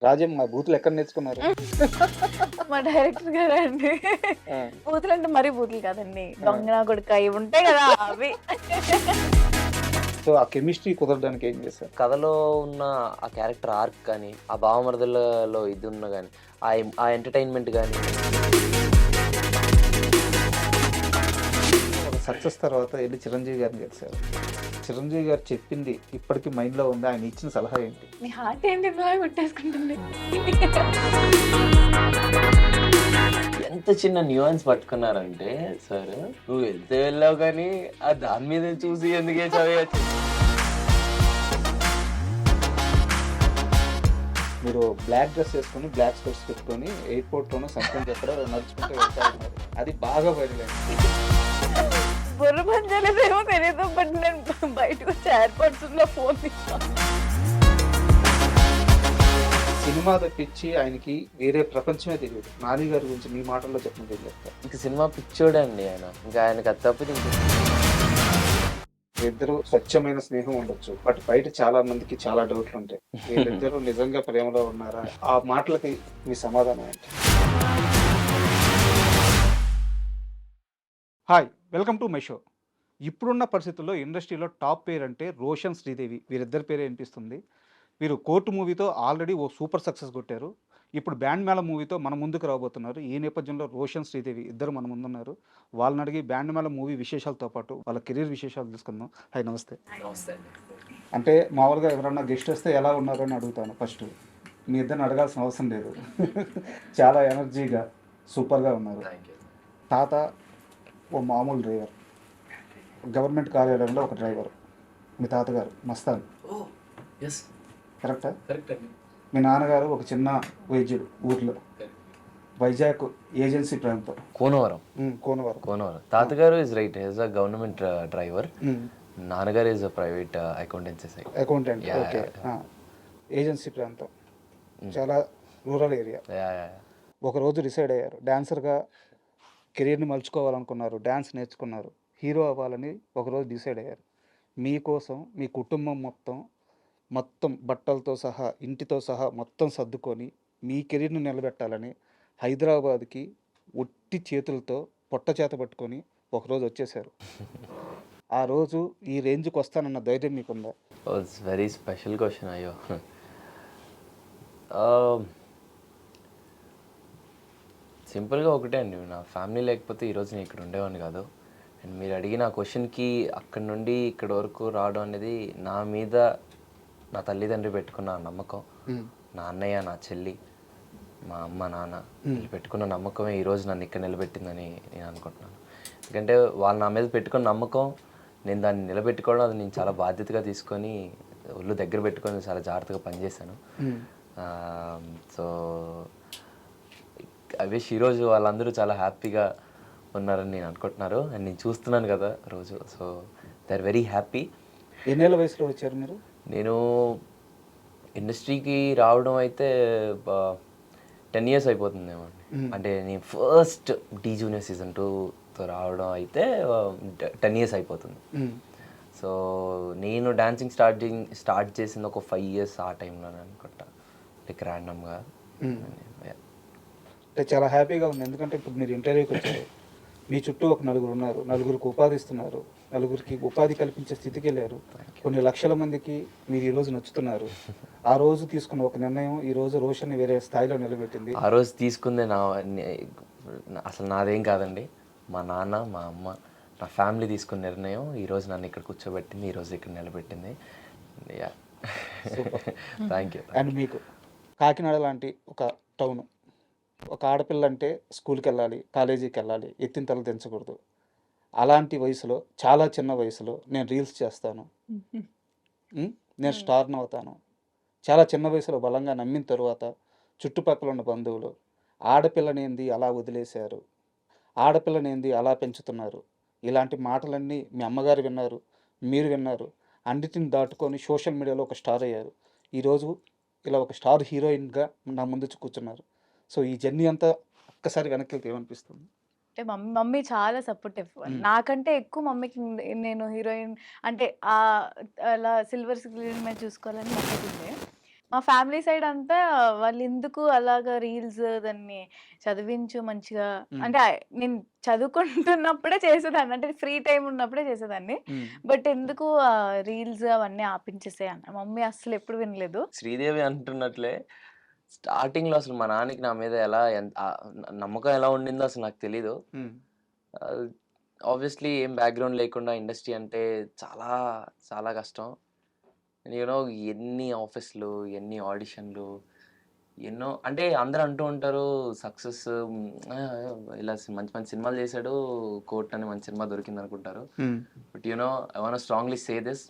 రాజేం మా బూతులు ఎక్కడ నేర్చుకున్నారు? మా డైరెక్టర్ గారండి. ఆ! బూతులంటే మరీ బూతులు కాదండి. ఆ! దొంగ నా కొడుకా ఇవి ఉంటాయి కదా అవి. సో, ఆ కెమిస్ట్రీ కుదరడానికి ఏం చేశారు? కథలో ఉన్న ఆ క్యారెక్టర్ ఆర్క్ కానీ, ఆ భావమరదలలో ఇది ఉన్న గాని, ఆ ఎంటర్‌టైన్‌మెంట్ గాని ఒక సక్సెస్ తర్వాత ఎళ్లి చిరంజీవి గారిని కలిసారు. చిరంజీవి గారు చెప్పింది ఇప్పటికి మైండ్‌లో ఉందా? ఆయన ఇచ్చిన సలహా ఏంటి? నీ హార్ట్ ఏంటి ఇంతలా కొట్టేసుకుంటుంది? ఎంత చిన్న న్యూయాన్స్ పట్టుకున్నారంటే సార్, "నువ్వు వెళ్తే వెళ్ళావు కానీ, ఆ దాని మీద చూసి ఎందుకే చదివొచ్చు." మీరు బ్లాక్ డ్రెస్ ఏసుకొని, బ్లాక్ స్పెక్ట్స్ పెట్టుకొని ఎయిర్‌పోర్ట్‌లోనో సంథింగ్ ఎక్కడో నడుచుకుంటూ వెళ్తా ఉన్నారు. అది బాగా వైరల్ అయింది. బుర్ర పని చేయలేదేమో తెలీదు. బట్ నేను బయటకు వచ్చి ఎయిర్‌పోర్ట్స్‌లో ఫోన్ తీస్తాను. సినిమా తప్పించి ఆయనకి వేరే ప్రపంచమే తెలియదు. నాని గారి గురించి మీ మాటల్లో చెప్పండి ఏం చెప్తారు? ఇంక సినిమా పిచ్చోడే అండి ఆయన. ఇంకా ఆయనకి అది తప్పితే వీరిద్దరూ స్వచ్ఛమైన స్నేహం ఉండొచ్చు. బట్ బయట చాలా మందికి చాలా డౌట్లు ఉంటాయి. వీళ్ళిద్దరూ నిజంగా ప్రేమలో ఉన్నారా? ఆ మాటలకి మీ సమాధానం ఏంటి? Hi, welcome to my show. ఇప్పుడున్న పరిస్థితుల్లో ఇండస్ట్రీలో టాప్ పేరు అంటే రోషన్ శ్రీదేవి. వీరిద్దరి పేరే వినిపిస్తుంది. వీరు కోర్టు మూవీతో ఆల్రెడీ ఓ సూపర్ సక్సెస్ కొట్టారు. ఇప్పుడు బ్యాండ్ మేళ మూవీతో మన ముందుకు రాబోతున్నారు. ఈ నేపథ్యంలో రోషన్ శ్రీదేవి ఇద్దరు మన ముందున్నారు. వాళ్ళని అడిగి బ్యాండ్ మేళ మూవీ విశేషాలతో పాటు వాళ్ళ కెరీర్ విశేషాలు తెలుసుకుందాం. హాయ్, నమస్తే. అంటే మామూలుగా ఎవరన్నా గెస్ట్ వస్తే ఎలా ఉన్నారు అని అడుగుతాను ఫస్ట్. మీ ఇద్దరిని అడగాల్సిన అవసరం లేదు. చాలా ఎనర్జీగా సూపర్గా ఉన్నారు. తాత ఓ మామూలు డ్రైవర్, గవర్నమెంట్ కార్యాలయంలో ఒక డ్రైవర్. మీ తాతగారు మస్తాన్, కరెక్టా? మీ నాన్నగారు ఒక చిన్న వైద్యుడు ఊర్లో, వైజాగ్ ఏజెన్సీ ప్రాంతం, కోనవరం. కోనవరం. తాతగారు is right, is a government driver. నాన్నగారు is a private accountancy side accountant. Okay. Agency ప్రాంతం, చాలా రూరల్ ఏరియా. ఒకరోజు డిసైడ్ అయ్యారు, డాన్సర్గా కెరీర్ని మలుచుకోవాలనుకున్నారు, డ్యాన్స్ నేర్చుకున్నారు, హీరో అవ్వాలని ఒకరోజు డిసైడ్ అయ్యారు. మీకోసం మీ కుటుంబం మొత్తం బట్టలతో సహా ఇంటితో సహా మొత్తం సర్దుకొని మీ కెరీర్ని నిలబెట్టాలని హైదరాబాద్కి ఒట్టి చేతులతో పొట్ట చేత పట్టుకొని ఒకరోజు వచ్చేసారు. ఆ రోజు ఈ రేంజ్కి వస్తానన్న ధైర్యం మీకుందా? It's very special question. అయ్యో, సింపుల్గా ఒకటే అండి, నా ఫ్యామిలీ లేకపోతే ఈరోజు నేను ఇక్కడ ఉండేవాడిని కాదు. అండ్ మీరు అడిగిన ఆ క్వశ్చన్కి అక్కడ నుండి ఇక్కడ వరకు రావడం అనేది నా మీద నా తల్లిదండ్రి పెట్టుకున్న నమ్మకం, నా అన్నయ్య, నా చెల్లి, మా అమ్మ, నాన్న వీళ్ళు పెట్టుకున్న నమ్మకమే ఈరోజు నన్ను ఇక్కడ నిలబెట్టిందని నేను అనుకుంటున్నాను. ఎందుకంటే వాళ్ళు నా మీద పెట్టుకున్న నమ్మకం, నేను దాన్ని నిలబెట్టుకోవడం, అది నేను చాలా బాధ్యతగా తీసుకొని ఒళ్ళు దగ్గర పెట్టుకొని చాలా జాగ్రత్తగా పనిచేశాను. సో ఐ విష్ ఈరోజు వాళ్ళందరూ చాలా హ్యాపీగా ఉన్నారని నేను అనుకుంటున్నారు. అండ్ నేను చూస్తున్నాను కదా రోజు. So they are very happy. ఎన్నేళ్ళ వయసులో వచ్చారు మీరు? నేను ఇండస్ట్రీకి రావడం అయితే 10 years అయిపోతుందేమో అండి. అంటే నేను ఫస్ట్ డి జూనియర్ సీజన్ 2తో రావడం అయితే 10 years అయిపోతుంది. సో నేను డాన్సింగ్ స్టార్ట్ చేసింది ఒక 5 years ఆ టైంలోనే అనుకుంటా, లైక్ ర్యాండమ్గా. అంటే చాలా హ్యాపీగా ఉంది. ఎందుకంటే ఇప్పుడు మీరు ఇంటర్వ్యూకి వచ్చారు, మీ చుట్టూ ఒక నలుగురు ఉన్నారు, నలుగురికి ఉపాధి ఇస్తున్నారు, నలుగురికి ఉపాధి కల్పించే స్థితికి వెళ్ళారు, కొన్ని లక్షల మందికి మీరు ఈరోజు నచ్చుతున్నారు. ఆ రోజు తీసుకున్న ఒక నిర్ణయం ఈరోజు రోషన్ని వేరే స్థాయిలో నిలబెట్టింది. ఆ రోజు తీసుకుందే అసలు నాదేం కాదండి, మా నాన్న, మా అమ్మ, నా ఫ్యామిలీ తీసుకున్న నిర్ణయం ఈరోజు నన్ను ఇక్కడ కూర్చోబెట్టింది, ఈరోజు ఇక్కడ నిలబెట్టింది. Yeah, thank you. అండ్ మీకు కాకినాడ లాంటి ఒక టౌన్, ఒక ఆడపిల్ల అంటే స్కూల్కి వెళ్ళాలి, కాలేజీకి వెళ్ళాలి, ఎత్తిన తల దించకూడదు. అలాంటి వయసులో, చాలా చిన్న వయసులో నేను రీల్స్ చేస్తాను, నేను స్టార్ని అవుతాను, చాలా చిన్న వయసులో బలంగా నమ్మిన తరువాత చుట్టుపక్కల ఉన్న బంధువులు ఆడపిల్లనేంది అలా వదిలేశారు, ఆడపిల్లనేంది అలా పెంచుతున్నారు, ఇలాంటి మాటలన్నీ మీ అమ్మగారు విన్నారు, మీరు విన్నారు. అన్నిటిని దాటుకొని సోషల్ మీడియాలో ఒక స్టార్ అయ్యారు. ఈరోజు ఇలా ఒక స్టార్ హీరోయిన్గా నా ముందు కూర్చున్నారు. సో ఈ జర్నీ అంతా ఒక్కసారి వెనక్కి వెళ్తే ఏమనిపిస్తుంది? అంటే మమ్మీ చాలా సపోర్టివ్. నాకంటే ఎక్కువ మమ్మీకి నేను హీరోయిన్ అంటే అలా సిల్వర్ స్క్రీన్ మీద చూసుకోవాలని మమ్మీకి ఉంది. మా ఫ్యామిలీ సైడ్ అంతా వాళ్ళు ఎందుకు అలాగా రీల్స్ దాన్ని చదివించు మంచిగా హ్మ్. అంటే నేను చదువుకుంటున్నప్పుడే చేసేదాన్ని. అంటే ఫ్రీ టైమ్ ఉన్నప్పుడే చేసేదాన్ని. హ్మ్. బట్ ఎందుకు రీల్స్ అవన్నీ ఆపించేసేయి అన్న. మమ్మీ అస్సలు ఎప్పుడు వినలేదు. శ్రీదేవి అంటున్నట్లే స్టార్టింగ్‌లో అసలు మా నాన్నకి నా మీద ఎలా నమ్మకం ఎలా ఉండిందో అసలు నాకు తెలీదు. హ్మ్. ఆబ్వియస్లీ ఏం బ్యాక్‌గ్రౌండ్ లేకుండా ఇండస్ట్రీ అంటే చాలా, చాలా కష్టం. ఎన్ని ఆఫీస్‌లు, ఎన్ని ఆడిషన్‌లు, ఎన్నో అంటే అందరూ అంటూ ఉంటారు సక్సెస్ ఇలా మంచి మంచి సినిమాలు చేశాడు. 'కోర్ట్' అనే మంచి సినిమా దొరికిందనుకుంటారు. హ్మ్. But I want strongly say this,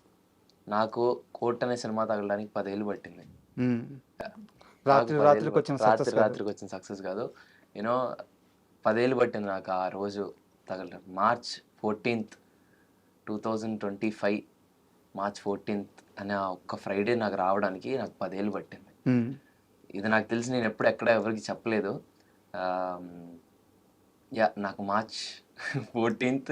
నాకు 'కోర్ట్' అనే సినిమా తగలడానికి 10 ఏళ్ళు పట్టింది. హ్మ్. నాకు రాత్రి 10 ఏళ్ళు రాత్రికొచ్చిన సక్సెస్ కాదు. రాత్రికి వచ్చిన సక్సెస్ కాదు. యూనో 10 ఏళ్ళు పట్టింది నాకు ఆ రోజు తగలడం. మార్చ్ 14థ్ 2025 మార్చ్ 14థ్ అనే ఆ ఒక్క ఫ్రైడే నాకు రావడానికి నాకు 10 ఏళ్ళు పట్టింది. హ్మ్. ఇది నాకు తెలిసి నేను ఎప్పుడు ఎక్కడ ఎవరికీ చెప్పలేదు. ఆహ్, నాకు మార్చ్ 14థ్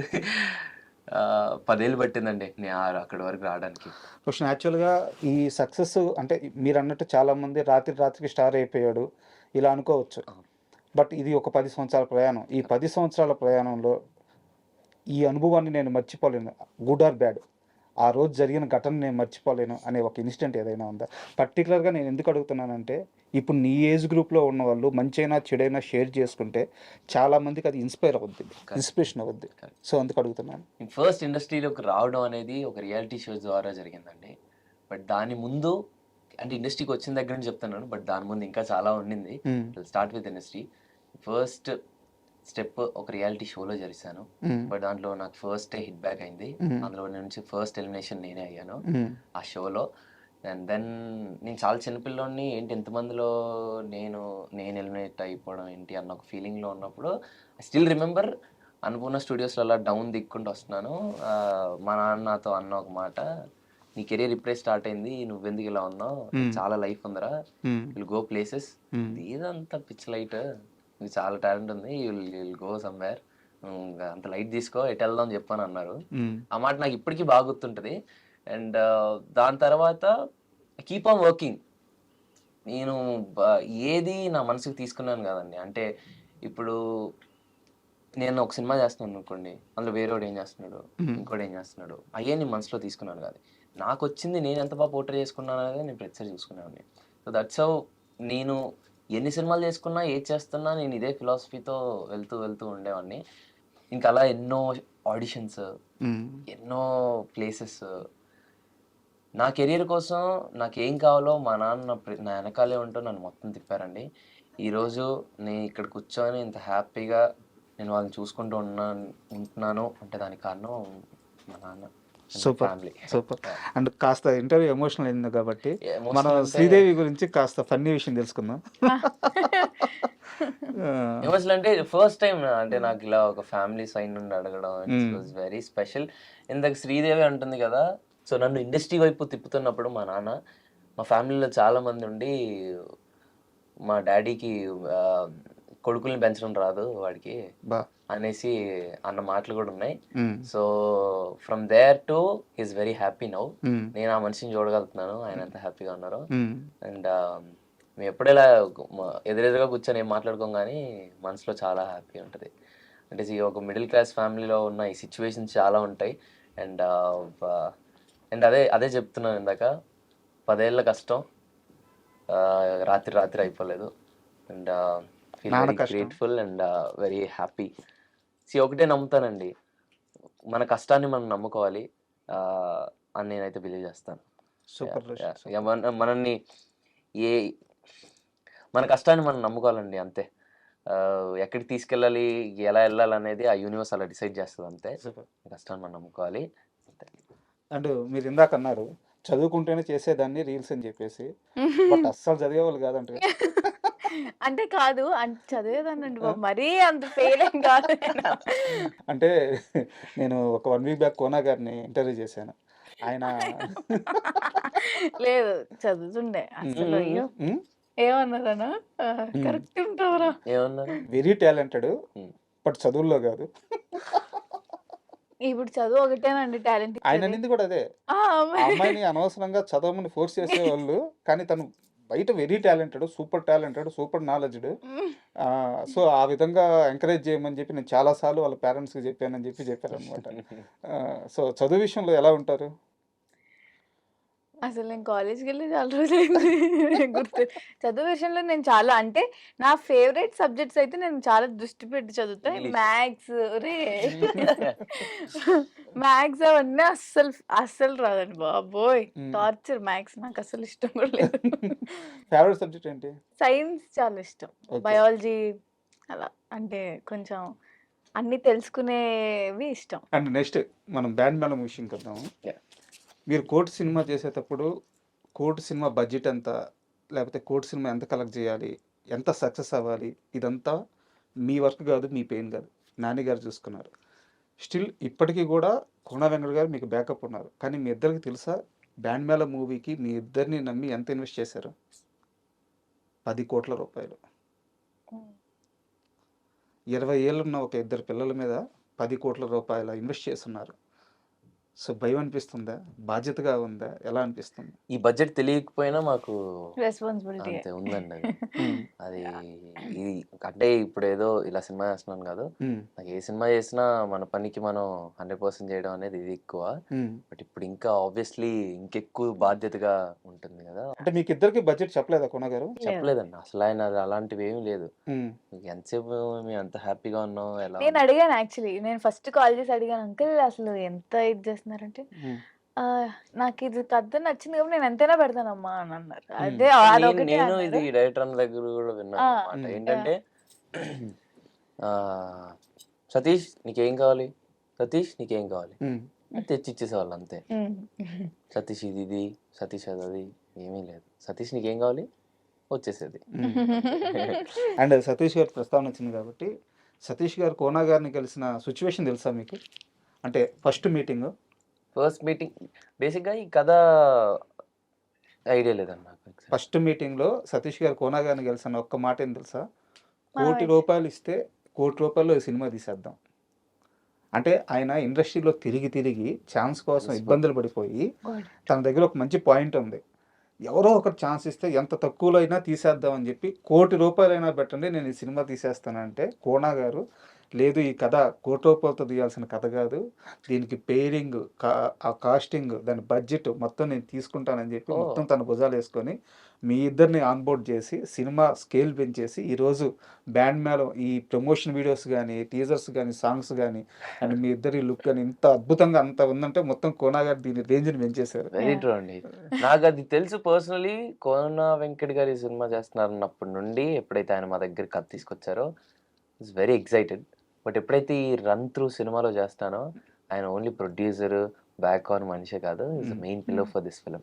10 ఏళ్ళు పట్టిందండి నేను అక్కడి వరకు రావడానికి. క్వెషన్ యాక్చువల్‌గా ఈ సక్సెస్ అంటే మీరన్నట్టు చాలామంది రాత్రికి స్టార్ అయిపోయాడు ఇలా అనుకోవచ్చు. అవును. బట్ ఇది ఒక 10 సంవత్సరాల ప్రయాణం. ఈ 10 సంవత్సరాల ప్రయాణంలో ఈ అనుభవాన్ని నేను మర్చిపోలేను. Good or bad. ఆ రోజు జరిగిన ఘటన నేను మర్చిపోలేను అనే ఒక ఇన్సిడెంట్ ఏదైనా ఉందా? పర్టిక్యులర్‌గా నేను ఎందుకు అడుగుతున్నానంటే, ఇప్పుడు నీ ఏజ్ గ్రూప్‌లో ఉన్నవాళ్ళు మంచైనా, చెడైనా షేర్ చేసుకుంటే చాలామందికి అది ఇన్‌స్పైర్ అవుద్ది. కరెక్ట్. ఇన్స్పిరేషన్ అవుద్ది. కరెక్ట్. సో, అందుకు అడుగుతున్నాను. ఫస్ట్ ఇండస్ట్రీలోకి రావడం అనేది ఒక రియాలిటీ షో ద్వారా జరిగిందండి. బట్ దాని ముందు అంటే ఇండస్ట్రీకి వచ్చిన దగ్గర నుంచి చెప్తున్నాను. బట్ దాని ముందు ఇంకా చాలా ఉండింది. హ్మ్. Start with industry. First step ఒక రియాలిటీ షోలో చేశాను. హ్మ్. బట్ దాంట్లో నాకు ఫస్ట్ డే హిట్ బ్యాక్ అయింది. హ్మ్. అందులో నుంచి ఫస్ట్ ఎలిమినేషన్ నేనే అయ్యాను హ్మ్. ఆ షోలో. అండ్ దెన్ నేను చాలా చిన్నపిల్లోడిని ఏంటి ఇంతమందిలో నేను ఎలిమినేట్ అయిపోవడం ఏంటి అన్న ఒక ఫీలింగ్‌లో ఉన్నప్పుడు ఐ స్టిల్ రిమెంబర్ అన్నపూర్ణ స్టూడియోస్‌లో అలా డౌన్ దిక్కుంటూ వస్తున్నాను. మా నాన్న నాతో అన్న ఒక మాట, "నీ కెరియర్ ఇప్పుడే స్టార్ట్ అయింది. నువ్వెందుకు ఇలా ఉన్నావు? హ్మ్. చాలా లైఫ్ ఉందిరా. హ్మ్. Will go places. హ్మ్. ఇదంతా పిచ్ లైట్. నీకు చాలా టాలెంట్ ఉంది. Will go somewhere. అంత లైట్ తీసుకో ఎటెళ్దాం" అని చెప్పని అన్నారు. హ్మ్. ఆ మాట నాకు ఇప్పటికీ బాగా గుర్తుంటది. అండ్ దాని తర్వాత కీప్ ఆన్ వర్కింగ్. నేను బ ఏది నా మనసుకి తీసుకున్నాను కాదండి. అంటే ఇప్పుడు నేను ఒక సినిమా చేస్తున్నాననుకోండి. అందులో వేరేవాడు ఏం చేస్తున్నాడు, హ్మ్. ఇంకోడు ఏం చేస్తున్నాడు, అయ్యే నేను మనసులో తీసుకున్నాను కాదు. నాకొచ్చింది నేను ఎంత బాగా పోర్ట్రే చేసుకున్నాననేది నేను ప్రతిసారి చూసుకునేవాడిని. సో దట్స్ హౌ నేను ఎన్ని సినిమాలు చేసుకున్నా, ఏది చేస్తున్నా నేను ఇదే ఫిలాసఫీతో వెళ్తూ ఉండేవాడిని. ఇంకా అలా ఎన్నో ఆడిషన్స్, హ్మ్. ఎన్నో ప్లేసెస్. నా కెరియర్ కోసం నాకేం కావాలో మా నాన్న నా వెనకాలే ఉంటూ నన్ను మొత్తం తిప్పారండి. ఈరోజు నేను ఇక్కడ కూర్చొని ఇంత హ్యాపీగా నేను వాళ్ళని చూసుకుంటూ ఉంటున్నాను అంటే దానికి కారణం మా నాన్న and my super. Family. Super. And కాస్త ఇంటర్వ్యూ ఎమోషనల్ అయింది కాబట్టి, మనం ఎమోషనల్ అంటే శ్రీదేవి గురించి కాస్త ఫన్నీ విషయం తెలుసుకుందాం. ఆ! ఎమోషనల్ అంటే ఫస్ట్ టైమ్ అంటే నాకు ఇలా ఒక ఫ్యామిలీ సైడ్ నుండి అడగడం ఇట్ హ్మ్. Was very special. ఇందాక శ్రీదేవి అంటుంది కదా! సో నన్ను ఇండస్ట్రీ వైపు తిప్పుతున్నప్పుడు మా నాన్న, మా ఫ్యామిలీలో చాలా మంది ఉండి మా డ్యాడీకి కొడుకుల్ని పెంచడం రాదు వాడికి బా! అనేసి అన్న మాటలు కూడా ఉన్నాయి. Hmm. So from there to he is very happy now. Hmm. నేను ఆ మనిషిని చూడగలుగుతున్నాను ఆయన ఎంత హ్యాపీగా ఉన్నారో. హ్మ్. అండ్ మేము ఎప్పుడు ఇలా ఎదురెదురుగా కూర్చొని ఏం మాట్లాడుకోం కానీ మనసులో చాలా హ్యాపీ ఉంటుంది. అంటే ఒక మిడిల్ క్లాస్ ఫ్యామిలీలో ఉన్న ఈ సిచ్యువేషన్స్ చాలా ఉంటాయి. అండ్ అండ్ అదే చెప్తున్నాను ఇందాక 10 ఏళ్ల కష్టం రాత్రి అయిపోలేదు. అండ్ ఫీల్ నాన్న వెరీ కష్టం. Grateful and very happy. ఒకటే నమ్ముతానండి, మన కష్టాన్ని మనం నమ్ముకోవాలి అని నేనైతే బిలీవ్ చేస్తాను. సూపర్ రోషన్. సూపర్. మనల్ని ఏ మన కష్టాన్ని మనం నమ్ముకోవాలండి అంతే. ఎక్కడికి తీసుకెళ్ళాలి, ఎలా వెళ్ళాలి అనేది ఆ యూనివర్స్ అలా డిసైడ్ చేస్తుంది అంతే. సూపర్. కష్టాన్ని మనం నమ్ముకోవాలి అంతే. అండ్ మీరు ఇందాక అన్నారు, చదువుకుంటేనే చేసేదాన్ని రీల్స్ అని చెప్పేసి. బట్ అస్సలు చదివేవాళ్ళు కాదంటగా. అంటే కాదు. చదివేదాన్నండి బాబు. మరీ అంత ఫెయిల్ ఏం కాదు నేను. అంటే నేను ఒక 1 వీక్ బ్యాక్ కోన గారిని ఇంటర్వ్యూ చేశాను. ఆయన లేదు. చదువుతుండే. అసలు హ్మ్. అయ్యో! హ్మ్. ఏమన్నారనా? హ్మ్. కరెక్ట్ ఉంటావురా. ఏమన్నారు? Very talented. హ్మ్. బట్ చదువుల్లో కాదు. ఇప్పుడు చదువు ఒకటేనండి టాలెంట్ ఆయన ఇచ్చేది. అనింది కూడా అదే. ఆ! ఆ మరి అమ్మాయిని అనవసరంగా చదవమని ఫోర్స్ చేసేవాళ్ళు. కానీ తను బయట very talented, super talented, super knowledged. So ఆ విధంగా ఎంకరేజ్ చేయమని చెప్పి నేను చాలాసార్లు వాళ్ళ పేరెంట్స్కి చెప్పానని చెప్పారనమాట. సో చదువు విషయంలో ఎలా ఉంటారు? అసలు నేను కాలేజ్కి వెళ్ళి చాలా రోజులైంది గుర్తు. చదువు విషయంలో నేను చాలా అంటే నా ఫేవరెట్ సబ్జెక్ట్స్ అయితే నేను చాలా దృష్టి పెట్టి చదువుతా. ఇంగ్లీష్. మ్యాథ్స్ రే మ్యాథ్స్ అవన్నీ అస్సలు రాదండి బాబోయ్. టార్చర్ మ్యాథ్స్, నాకు అసలు ఇష్టం కూడా లేదు. ఫేవరెట్ సబ్జెక్ట్ ఏంటి? సైన్స్ చాలా ఇష్టం, Okay. బయాలజీ అలా అంటే కొంచెం అన్ని తెలుసుకునేవి ఇష్టం. అండ్ నెక్స్ట్ మనం బ్యాండ్ మేళం విషయంకి వద్దాము. Yeah. మీరు కోర్టు సినిమా చేసేటప్పుడు కోర్టు సినిమా బడ్జెట్ ఎంత, లేకపోతే కోర్టు సినిమా ఎంత కలెక్ట్ చేయాలి, ఎంత సక్సెస్ అవ్వాలి, ఇదంతా మీ వర్క్ కాదు, మీ పెయిన్ కాదు, నాని గారు చూసుకున్నారు. స్టిల్ ఇప్పటికీ కూడా కోన వెంకట గారు మీకు బ్యాకప్ ఉన్నారు. కానీ మీ ఇద్దరికి తెలుసా బ్యాండ్ మేళ మూవీకి మీ ఇద్దరిని నమ్మి ఎంత ఇన్వెస్ట్ చేశారు? 10 కోట్ల రూపాయలు. 20 ఏళ్ళున్న ఒక ఇద్దరు పిల్లల మీద 10 కోట్ల రూపాయల ఇన్వెస్ట్ చేస్తున్నారు. సో భయం అనిపిస్తుందా, బాధ్యతగా ఉందా, ఎలా అనిపిస్తుంది? ఈ బడ్జెట్ తెలియకపోయినా మాకు రెస్పాన్సిబిలిటీ. అంతే ఉందండి అది. ఇది అంటే ఇప్పుడు ఏదో ఇలా సినిమా చేస్తున్నాను కాదు, నాకు ఏ సినిమా చేసినా మన పనికి మనం 100% చేయడం అనేది ఇది ఎక్కువ. బట్ ఇప్పుడు ఇంకా ఆబ్వియస్లీ ఇంకెక్కువ బాధ్యతగా ఉంటుంది కదా. అంటే మీకు ఇద్దరికి బడ్జెట్ చెప్పలేదా కోన గారు? చెప్పలేదండి అసలు, ఆయన అది అలాంటివి ఏమీ లేదు. మీకు ఎంతసేపు మేము అంత హ్యాపీగా ఉన్నాం ఎలా నేను అడిగాను యాక్చువల్లీ, నేను ఫస్ట్ కాల్ చేసి అడిగాను, అంకుల్ అసలు ఎంత ఇది చేస్తున్నారంటే నాకు ఇది కథ నచ్చింది కాబట్టి నేను ఎంతైనా పెడతానమ్మా అని అన్నారు. అదే అదొకటి నేను అన్నారు. ఇది డైరెక్టర్ అన్న దగ్గర కూడా విన్నాను అన్నమాట. ఏంటంటే సతీష్ నీకేం కావాలి, సతీష్ నీకేం కావాలి తెచ్చి ఇచ్చేసేవాళ్ళు అంతే. సతీష్ ఇది సతీష్ అది ఏమీ లేదు. సతీష్ నీకేం కావాలి వచ్చేసేది. అండ్ సతీష్ గారి ప్రస్తావన వచ్చింది కాబట్టి, సతీష్ గారు కోన గారిని కలిసిన సిచ్యువేషన్ తెలుసా మీకు? అంటే ఫస్ట్ మీటింగ్ బేసిక్గా ఈ కథ ఐడియా లేదన్న నాకు. ఫస్ట్ మీటింగ్లో సతీష్ గారు కోన గారిని కలిసిన ఒక్క మాట ఏం తెలుసా? 1 కోటి రూపాయలు ఇస్తే 1 కోటి రూపాయల్లో ఈ సినిమా తీసేద్దాం అంటే, ఆయన ఇండస్ట్రీలో తిరిగి ఛాన్స్ కోసం ఇబ్బందులు పడిపోయి తన దగ్గర ఒక మంచి పాయింట్ ఉంది, ఎవరో ఒకరు ఛాన్స్ ఇస్తే ఎంత తక్కువలో అయినా తీసేద్దామని చెప్పి 1 కోటి రూపాయలైనా పెట్టండి నేను ఈ సినిమా తీసేస్తానంటే, కోన గారు లేదు ఈ కథ 1 కోటి రూపాయలతో తీయాల్సిన కథ కాదు, దీనికి పేరింగ్, ఆ కాస్టింగ్, దాని బడ్జెట్ మొత్తం నేను తీసుకుంటానని చెప్పి మొత్తం తన భుజాలు వేసుకొని మీ ఇద్దరిని ఆన్బోర్డ్ చేసి సినిమా స్కేల్ పెంచేసి ఈరోజు బ్యాండ్ మేళం ఈ ప్రమోషన్ వీడియోస్ కానీ, టీజర్స్ కానీ, సాంగ్స్ కానీ అండ్ మీ ఇద్దరి లుక్ కానీ ఇంత అద్భుతంగా అంత ఉందంటే మొత్తం కోన గారు దీని రేంజ్ని పెంచేశారు. వెరీ ట్రూ అండి. నాకు అది తెలుసు పర్సనలీ. కోన వెంకట్ గారు ఈ సినిమా చేస్తున్నారు అన్నప్పటి నుండి ఎప్పుడైతే ఆయన మా దగ్గర కథ తీసుకొచ్చారో ఇట్స్ వెరీ ఎక్సైటెడ్. బట్ ఎప్పుడైతే ఈ రన్ త్రూ సినిమాలో చేస్తానో ఆయన ఓన్లీ ప్రొడ్యూసర్ బ్యాక్ ఆన్ మనిషే కాదు, is the main pillar for this film.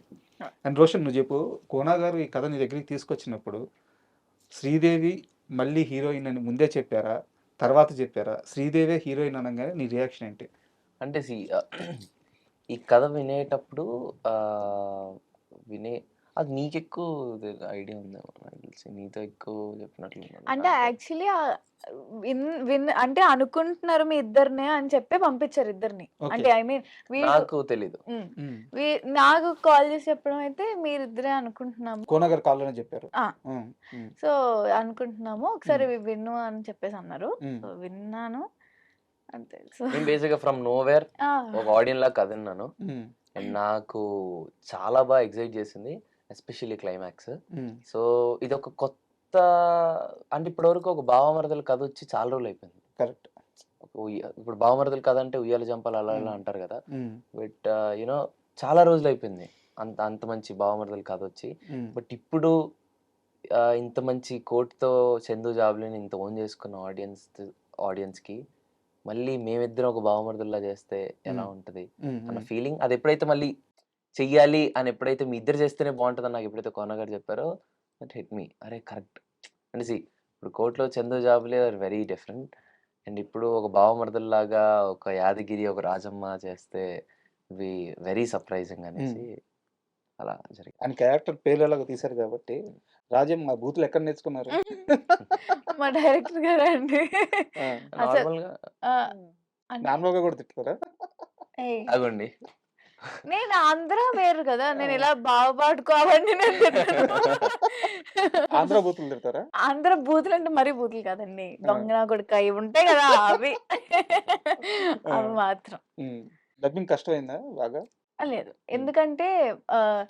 And Roshan నువ్వు చెప్పు, కోన గారు ఈ కథ నీ దగ్గరికి తీసుకొచ్చినప్పుడు శ్రీదేవి మళ్ళీ హీరోయిన్ అని ముందే చెప్పారా, తర్వాత చెప్పారా? శ్రీదేవే హీరోయిన్ అనగానే నీ రియాక్షన్ ఏంటి? అంటే ఈ కథ వినేటప్పుడు అది నీకు ఎక్కువ ఐడియా ఉందేమో నాకు తెలిసి, నీతో ఎక్కువ చెప్పినట్లు అంటే యాక్చువల్లీ అంటే అనుకుంటున్నారు మీ ఇద్దరినే అని చెప్పి పంపించారు ఇద్దరిని. అంటే ఐ మీన్ నాకు తెలీదు. నాకు కాల్ చేసి చెప్పడం అయితే మీరిద్దరే అనుకుంటున్నాము, కోన గారు కాల్లోనే చెప్పారు. సో అనుకుంటున్నాము ఒకసారి విను అని చెప్పేసి అన్నారు. సో విన్నాను అంతే. సో నేను బేసిక్గా ఫ్రమ్ నోవేర్ ఒక ఆడియన్ లా కథ విన్నాను అండ్ నాకు చాలా బాగా ఎక్సైట్ చేసింది, ఎస్పెషల్లీ క్లైమాక్స్. సో ఇది ఒక కొత్త, అంటే ఇప్పటివరకు ఒక బావమరదల కథ వచ్చి చాలా రోజులు అయిపోయింది. కరెక్ట్. ఇప్పుడు బావమరదల కథ అంటే ఉయ్యాల జంపాలు అలా అలా అంటారు కదా, బట్ యూనో చాలా రోజులు అయిపోయింది అంత మంచి బావమరదల కథ వచ్చి. బట్ ఇప్పుడు ఇంత మంచి కోట్తో చందు జాబ్లీని ఇంత ఓన్ చేసుకున్న ఆడియన్స్కి మళ్ళీ మేమిద్దరం ఒక బావమరదల్లా చేస్తే ఎలా ఉంటది అన్న ఫీలింగ్, అది ఎప్పుడైతే మళ్ళీ చెయ్యాలి అని ఎప్పుడైతే మీ ఇద్దరు చేస్తేనే బాగుంటుంది అని నాకు ఎప్పుడైతే కోన గారు చెప్పారో దట్ హిట్ మీ. అరే కరెక్ట్ అంటే ఇప్పుడు కోర్టులో చందు జాబులే ఆర్ వెరీ డిఫరెంట్ అండ్ ఇప్పుడు ఒక బావమరదల్లాగా ఒక యాదగిరి ఒక రాజమ్మ చేస్తే ఇవి వెరీ సర్ప్రైజింగ్ అనేసి అలా జరిగింది. ఆయన క్యారెక్టర్ పేర్లలాగా తీశారు కాబట్టి రాజమ్మ మా బూతులు ఎక్కడ నేర్చుకున్నారు? మా డైరెక్టర్ గారు అండి నార్మల్గా నార్మల్గా కూడా తిట్టుకోరా? అగోండి నేను ఆంధ్ర వేరు కదా, నేను ఇలా బావ పాడుకోవాలని నేను తిట్టను. ఆంధ్ర బూతులు తిడతారా? ఆంధ్ర బూతులు అంటే మరీ బూతులు కాదండి, దొంగ నా కొడుక ఇవి ఉంటాయి కదా అవి. అవి మాత్రం డబ్బింగ్ కష్టమైందా బాగా? లేదు, ఎందుకంటే ఆహ్,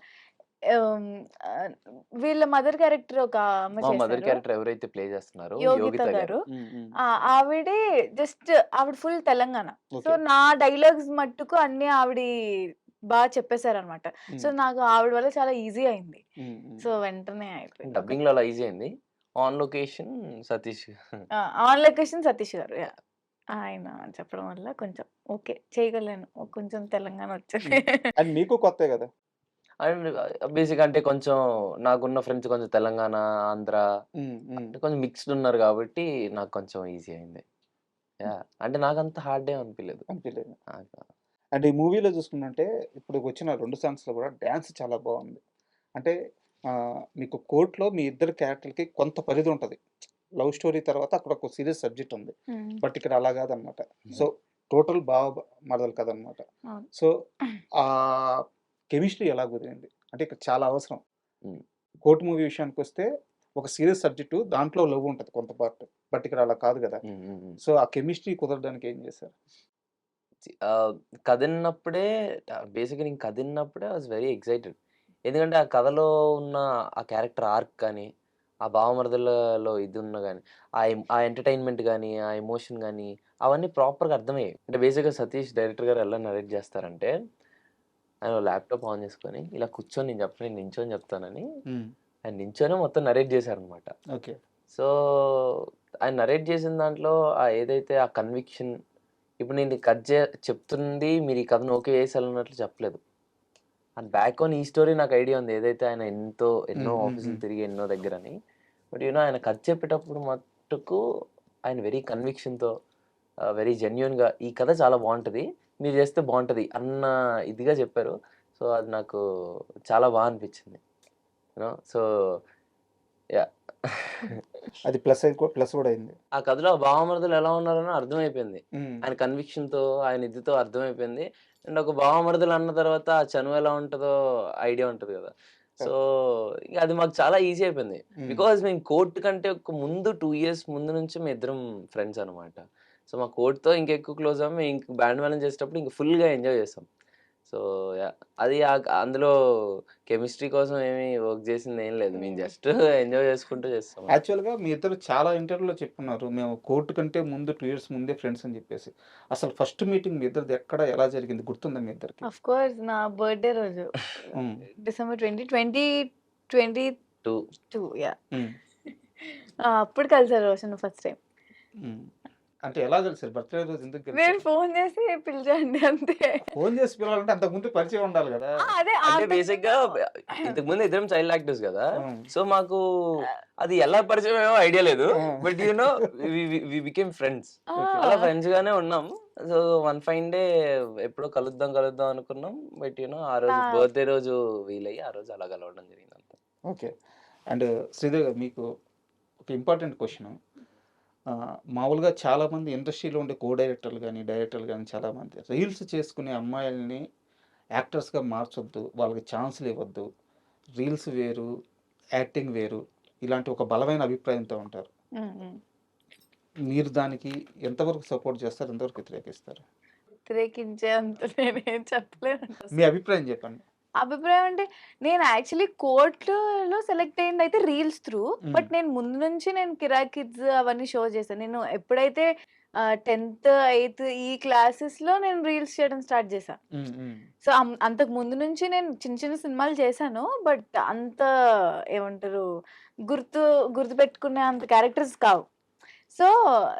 ఆహ్, ఆహ్, వీళ్ళ మదర్ క్యారెక్టర్ ఒక అమ్మ మా మదర్ చేశారు, క్యారెక్టర్ ఎవరైతే ప్లే చేస్తున్నారో యోగిత యోగిత గారు. గారు. ఆవిడే జస్ట్ ఆవిడ ఫుల్ తెలంగాణ. So, okay. నా డైలాగ్స్ మట్టుకు అన్నీ ఆవిడి చెప్పేసారనమాట. సో, నాకు ఆవిడ వల్ల చాలా ఈజీ అయింది. సో, వెంటనే అయిపోయింది. డబ్బింగ్‌లో అలా ఈజీ అయింది. On location Satish. On location Satish గారు. యాహ్! ఆయన చెప్పడం వల్ల కొంచెం ఓకే, చేయగలను. కొంచెం తెలంగాణ వచ్చింది. అండ్ మీకు కొత్తే కదా! అండ్ బేసిక్‌గా అంటే కొంచెం నాకున్న ఫ్రెండ్స్ కొంచెం తెలంగాణ, ఆంధ్ర అంటే కొంచెం మిక్స్డ్ ఉన్నారు కాబట్టి నాకు కొంచెం ఈజీ అయింది. యాహ్! అంటే నాకంత హార్డ్ ఏం అనిపియలేదు. అనిపియలేదు. ఆ! అండ్ ఈ మూవీలో చూసుకున్నట్టే ఇప్పుడు వచ్చిన 2 సాంగ్స్‌లో కూడా డాన్స్ చాలా బావుంది. అంటే మీకు కోర్ట్‌లో మీ ఇద్దరి క్యారెక్టర్‌లకి కొంత పరిధి ఉంటది. లవ్ స్టోరీ తర్వాత అక్కడ ఒక సీరియస్ సబ్జెక్ట్ ఉంది. బట్ ఇక్కడ అలా కాదనమాట. సో, టోటల్ బావ మరదలు కథనమాట. అవును. సో, ఆహ్, కెమిస్ట్రీ ఎలా కుదిరింది? అంటే ఇక్కడ చాలా అవసరం. హ్మ్. కోర్ట్ మూవీ విషయానికొస్తే ఒక సీరియస్ సబ్జెక్టు దాంట్లో లవ్ ఉంటది కొంత పార్ట్. బట్ ఇక్కడ అలా కాదు కదా! హ్మ్. హ్మ్. హ్మ్. సో, ఆ కెమిస్ట్రీ కుదరడానికి ఏం చేశారు? ఆహ్, కథిన్నప్పుడే బేసిక్‌గా నేను కథిన్నప్పుడే ఐ వాస్ వెరీ ఎక్సైటెడ్. ఎందుకంటే ఆ కథలో ఉన్న ఆ క్యారెక్టర్ ఆర్క్ కానీ, ఆ భావమరదలలో ఇది ఉన్న గాని, ఆ ఎంటర్‌టైన్‌మెంట్ గాని, ఆ ఎమోషన్ గాని అవన్నీ ప్రాపర్‌గా అర్థమయ్యాయి. అంటే బేసిక్‌గా సతీష్ డైరెక్టర్ గారు ఎలా నరేట్ చేస్తారంటే, ఆయన ల్యాప్‌టాప్ ఆన్ చేసుకొని ఇలా కూర్చొని నేను చెప్పను, నేను నించొని చెప్తానని ఆయన నించొనే మొత్తం నరేట్ చేశారనమాట. ఓకే. సో, ఆయన నరేట్ చేసిన దాంట్లో ఏదైతే ఆ కన్విక్షన్ ఇప్పుడు నేను చెప్తుంది మీరు ఈ కథను ఓకే చేసేయాలన్నట్లు చెప్పలేదు. అండ్ బ్యాక్ ఆన్ ఈ స్టోరీ నాకు ఐడియా ఉంది. ఏదైతే ఆయన ఎన్నో ఆఫీసులు తిరిగి ఎన్నో దగ్గరని. బట్ ఆయన కథ చెప్పేటప్పుడు మట్టుకు ఆయన వెరీ కన్విక్షన్‌తో వెరీ జెన్యూన్‌గా ఈ కథ చాలా బావుంటది. మీరు చేస్తే బావుంటది అన్న ఇదిగా చెప్పారు. సో, అది నాకు చాలా అనిపించింది. So, yeah! అది ప్లస్ కూడా అయింది. ఆ కథలో భావమరుదులు ఎలా ఉన్నారని అర్థమైపోయింది. హ్మ్. ఆయన కన్విక్షన్‌తో, ఆయన ఇదితో అర్థమైపోయింది. అండ్ ఒక భావమరుదులు అన్న తర్వాత ఆ చనువు ఎలా ఉంటదో ఐడియా ఉంటది గదా! సో, ఇగ అది మాకు చాలా ఈజీ అయిపోయింది. బికాజ్ మేము కోర్ట్ కంటే ఒక ముందు 2 ఇయర్స్ ముందు నుంచి మేమిద్దరం ఫ్రెండ్స్ అనమాట. సో, మా కోర్ట్‌తో ఇంకెక్కువ క్లోజ్ అయ్యాం. మేము ఇంక బ్యాండ్ మేళం చేసేటప్పుడు ఇంక ఫుల్‌గా ఎంజాయ్ చేసాం. So, yeah! అది అందులో కెమిస్ట్రీ కోసం ఏమి వర్క్ చేసిందేం లేదు. మేము జస్ట్ ఎంజాయ్ చేసుకుంటూ చేస్తాం అంతే. యాక్చువల్‌గా మీ ఇద్దరు చాలా ఇంటర్వ్యూలో చెప్పుకున్నారు. మేము కోర్ట్ కంటే ముందు 2 ఇయర్స్ ముందే ఫ్రెండ్స్ అని చెప్పేసి. అసలు ఫస్ట్ మీటింగ్ మీ ఇద్దరిది ఎక్కడ, ఎలా జరిగింది గుర్తుందా మీ ఇద్దరికి? ఆఫ్ కోర్స్ నా బర్త్‌డే రోజు హ్మ్. December 2022 2 yeah! హ్మ్. అప్పుడు కలిసారు రోషన్ ఫస్ట్ టైమ్. హ్మ్. అంటే ఎలా కలిసారు? బర్త్‌డే రోజు ఎందుకు నేను కలిసారు? ఫోన్ చేసి పిలిచానండి అంతే. ఫోన్ చేసి పిలవాలంటే అంతకుముందు పరిచయం ఉండాలి గదా! అదే అంటే అంతకు బేసిక్‌గా ముందు ఇంతకుముందు ఇద్దరం చైల్డ్ యాక్టర్స్ గదా! హ్మ్. సో, మాకు అది ఎలా పరిచయమేమో ఐడియా లేదు. ఆ! But we became friends. ఆ! అలా ఫ్రెండ్స్‌గానే ఉన్నాం. సో, వన్ ఫైన్ డే ఎప్పుడో కలుద్దాం అనుకున్నాం. బట్ ఆ నా రోజు బర్త్‌డే రోజు వీలయ్యి ఆ రోజు అలా కలవడం జరిగింది అంతే. ఓకే. అండ్ శ్రీధర్ గారు మీకు ఒక ఇంపార్టెంట్ క్వెషను. మామూలుగా చాలామంది ఇండస్ట్రీలో ఉండే డైరెక్టర్లు గాని, డైరెక్టర్లు గాని చాలామంది రీల్స్ చేసుకునే అమ్మాయిల్ని యాక్టర్స్‌గా మార్చొద్దు. వాళ్ళకి ఛాన్స్‌లు ఇవ్వద్దు. రీల్స్ వేరు, యాక్టింగ్ వేరు. ఇలాంటి ఒక బలమైన అభిప్రాయంతో ఉంటారు. హ్మ్. హ్మ్. మీరు దానికి ఎంతవరకు సపోర్ట్ చేస్తారు? ఎంతవరకు వ్యతిరేకిస్తారు? వ్యతిరేకించే అంత నేనేం చెప్పలేనండి మీ అసలు. అభిప్రాయం చెప్పండి. అభిప్రాయం అంటే నేను యాక్చువల్లీ కోర్ట్‌లో సెలెక్ట్ అయిందయితే రీల్స్ త్రూ. హ్మ్. బట్ నేను ముందు నుంచి నేను 'కిరాక్ కిడ్స్' అవన్నీ షో చేశాను. నేను ఎప్పుడైతే 10థ్, 8థ్ ఈ క్లాసెస్‌లో నేను రీల్స్ చేయడం స్టార్ట్ చేశా. హ్మ్. హ్మ్. సో, అంతకు ముందు నుంచి నేను చిన్న చిన్న సినిమాలు చేశాను. బట్ అంత ఏమంటారు గుర్తు గుర్తుపెట్టుకునే అంత క్యారెక్టర్స్ కావు. సో,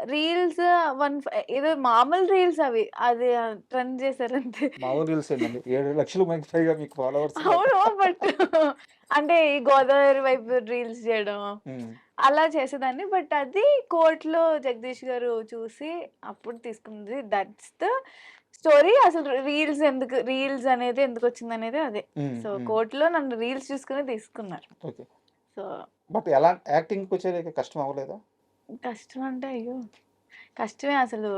రీల్స్ ఏదో మామూలు రీల్స్ అవి. అది ట్రెండ్ చేశారంతే. మామూలు రీల్స్ ఏంటండి? 7,00,000 మందికి పైగా మీకు ఫాలోవర్స్ ఉన్నారు. అవును. బట్ అంటే ఈ గోదావరి వైపు రీల్స్ చేయడం హ్మ్. అలా చేసేదాన్ని. బట్ అది కోర్ట్‌లో జగదీష్ గారు చూసి అప్పుడు తీసుకుంది. That's the story. అసలు రీల్స్ అనేది ఎందుకొచ్చిందనేది అదే. హ్మ్. సో, హ్మ్. కోర్ట్‌లో నన్ను రీల్స్ చూసుకొని తీసుకున్నారు. ఓకే. సో, బట్ ఎలా యాక్టింగ్‌కొచ్చేదాకా కష్టం అవ్వలేదా? కష్టం అంటే అయ్యో! కష్టమే అసలు.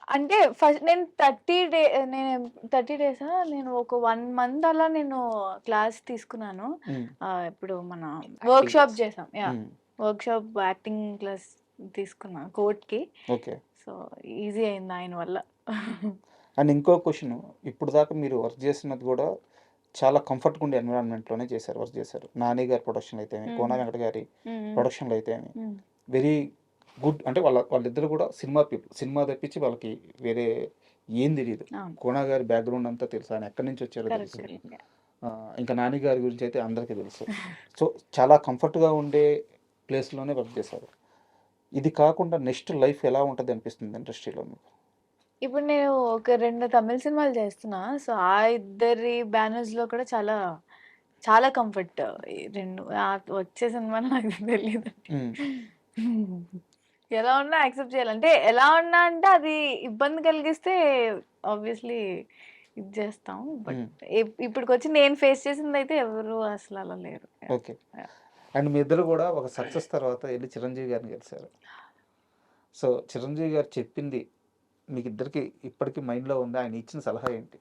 అంటే ఫస్ట్ నేను 30 డేసా? నేను ఒక 1 మంత్ అలా నేను క్లాస్ తీసుకున్నాను. హ్మ్. ఇప్పుడు మన యాక్టింగ్ వర్క్‌షాప్ క్లాస్. చేసాం. యాహ్! హ్మ్. వర్క్‌షాప్ యాక్టింగ్ క్లాస్ తీసుకున్నా కోర్ట్‌కి. ఓకే. సో, ఈజీ అయింది ఆయన వల్ల. అండ్ ఇంకో క్వెషను, ఇప్పుడు దాకా మీరు వర్క్ చేసినది గూడా చాలా కంఫర్ట్‌గా ఉండే ఎన్విరాన్మెంట్‌లోనే వర్క్ చేశారు. 'నాని' గారి ప్రొడక్షన్‌లో అయితేమి, హ్మ్. 'కోన వెంకట' గారి హ్మ్. ప్రొడక్షన్‌లో అయితేమి హ్మ్. Very good. అంటే వాళ్ళిద్దరు కూడా సినిమా పీపుల్. సినిమా తప్పించి వాళ్ళకి వేరే ఏం తెలీదు. అవును. 'కోన' గారి బ్యాక్‌గ్రౌండ్ అంతా తెలుసు. ఆయన ఎక్కడి నుంచి వచ్చారో కరెక్ట్. తెలుసు. కరెక్ట్. ఇంకా 'నాని' గారి గురించి అయితే అందరికీ తెలుసు. సో, చాలా కంఫర్ట్‌గా ఉండే ప్లేస్‌లోనే వర్క్ చేశారు. ఇది కాకుండా నెక్స్ట్ లైఫ్ ఎలా ఉంటది అనిపిస్తుంది ఇండస్ట్రీలో మీకు? ఇప్పుడు నేను ఒక 2 తమిళ్ సినిమాలు చేస్తున్నా. సో, ఆ ఇద్దరి బ్యానర్స్‌లో కూడా చాలా, చాలా కంఫర్ట్. ఈ 2 వచ్చే సినిమాలు నాకు తెలీదండి. హ్మ్. ఎలా ఉన్నా యాక్సెప్ట్ చేయాలి. అంటే ఎలా ఉన్నా అంటే అది ఇబ్బంది కలిగిస్తే ఆబ్వియస్లీ ఇది చేస్తాం. బట్ హ్మ్. ఇప్పటికొచ్చి నేను ఫేస్ చేసిందయితే ఎవరు అసలు అలా లేరు. ఓకే. యాహ్! అండ్ మీ ఇద్దరు కూడా ఒక సక్సెస్ తర్వాత ఎళ్లి 'చిరంజీవి' గారిని కలిసారు. సో, 'చిరంజీవి' గారు చెప్పింది మీకిద్దరికి ఇప్పటికి మైండ్‌లో ఉందా? ఆయన ఇచ్చిన సలహా ఏంటి?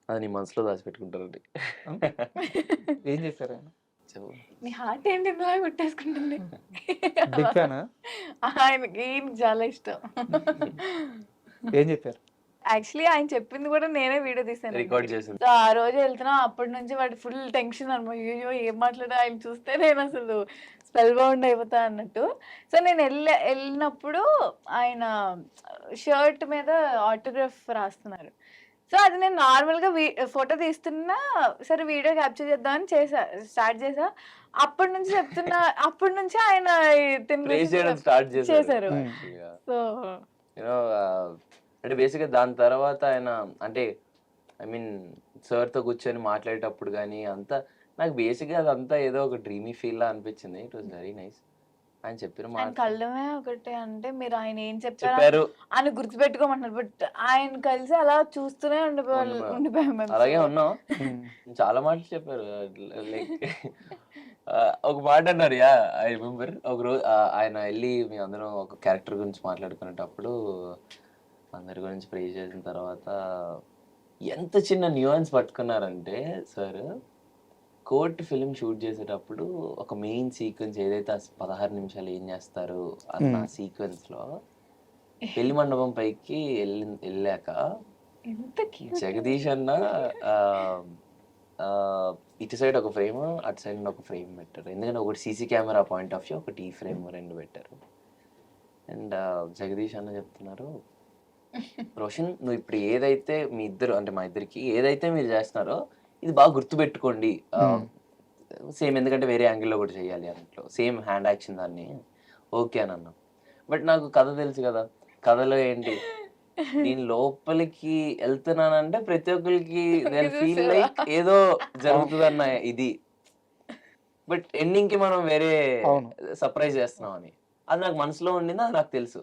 అది నీ మనసులో దాచిపెట్టుకుంటారండి. ఆ! ఏం చెప్పారాయన? చెప్పు. నీ హార్ట్ ఏంటి ఇంతలా కొట్టేసుకుంటుంది? బిగ్ ఫ్యానా? ఈయనకి చాలా ఇష్టం. ఏం చెప్పారు? యాక్చువల్లీ ఆయన చెప్పింది కూడా నేనే వీడియో తీశానండి. రికార్డ్ చేసింది. సో, ఆ రోజు వెళ్తున్నా అప్పటి నుంచి వాడు ఫుల్ టెన్షన్ అనమాట. అయ్యయ్యో! ఏం మాట్లాడా ఆయన చూస్తే నేనసలు స్పెల్ బౌండ్ అయిపోతా అన్నట్టు. సో, నేను ఎళ్ళినప్పుడు ఆయన షర్ట్ మీద ఆటోగ్రాఫ్ రాస్తున్నారు. సో, అది నేను నార్మల్‌గా ఫోటో తీస్తున్నా, సరే వీడియో క్యాప్చర్ చేద్దామని స్టార్ట్ చేశా. అప్పటి నుంచి చెప్తున్నా అప్పటి నుంచి ఆయన తిన ప్రేజ్ చేయడం గురించి స్టార్ట్ చేశారు చేశారు. హ్మ్. యాక్చువల్‌గా. సో, యూనో అంటే బేసిక్‌గా దాని తర్వాత ఆయన అంటే ఐ మీన్ సార్‌తో కూర్చొని మాట్లాడేటప్పుడు గాని అంతా నాకు బేసిక్‌గా అదంతా ఏదో ఒక డ్రీమీ ఫీల్‌లా అనిపించింది. It was very nice. ఆయన చెప్పిన ఆయన మాటలు కళ్ళమే ఒకటే అంటే మీరు ఆయన ఏం చెప్పారో చెప్పారు. ఆయన గుర్తుపెట్టుకోమంటున్నారు. బట్ ఆయన కలిసి అలా చూస్తూనే ఉండిపోయాం మేము. సో, అలాగే ఉన్నాం. హ్మ్. చాలా మాటలు చెప్పారు. లైక్ ఒక మాట అన్నారు. యాహ్! ఐ రిమెంబర్ ఒకరోజు ఆయన ఎళ్లి మేమందరం ఒక క్యారెక్టర్ గురించి మాట్లాడుకునేటప్పుడు అందరి గురించి ప్రైజ్ చేసిన తర్వాత ఎంత చిన్న nuance పట్టుకున్నారంటే sir court film shoot చేసేటప్పుడు ఒక మెయిన్ సీక్వెన్స్ ఏదైతే 16 నిమిషాలు ఏం చేస్తారు అన్న హ్మ్. సీక్వెన్స్‌లో పెళ్లి మండపం పైకి ఎళ్ళాక ఎంత క్యూట్. జగదీష్ అన్న ఆహ్, ఆహ్, ఇటు సైడ్ ఒక ఫ్రేమ్, అటు సైడ్ ఒక ఫ్రేమ్ పెట్టారు. ఎందుకంటే ఒకటి CC camera point of view, ఒకటి ఈ ఫ్రేమ్ 2 పెట్టారు. అండ్ జగదీష్ అన్న చెప్తున్నారు, "రోషన్ నువ్వు ఇప్పుడు ఏదైతే మీ ఇద్దరు అంటే మా ఇద్దరికి ఏదైతే మీరు చేస్తున్నారో ఇది బాగా గుర్తుపెట్టుకోండి. హ్మ్. సేమ్ ఎందుకంటే వేరే యాంగిల్‌లో కూడా చేయాలి అన్నట్లు. సేమ్ హ్యాండ్ యాక్షన్ దాన్ని ఓకే అని అన్నాం. బట్ నాకు కథ తెలుసు కదా! కథలో ఏంటి నేను లోపలికి ఎళ్తున్నానంటే ప్రతి ఒక్కళ్ళకి దే విల్ ఫీల్ చూసావా? లైక్ ఏదో అవును. జరుగుతదన్న ఇది. బట్ ఎండింగ్‌కి మనం వేరే అవును. సర్ప్రైజ్ చేస్తున్నామని. అది నాకు మనసులో ఉండింది. అది నాకు తెలుసు.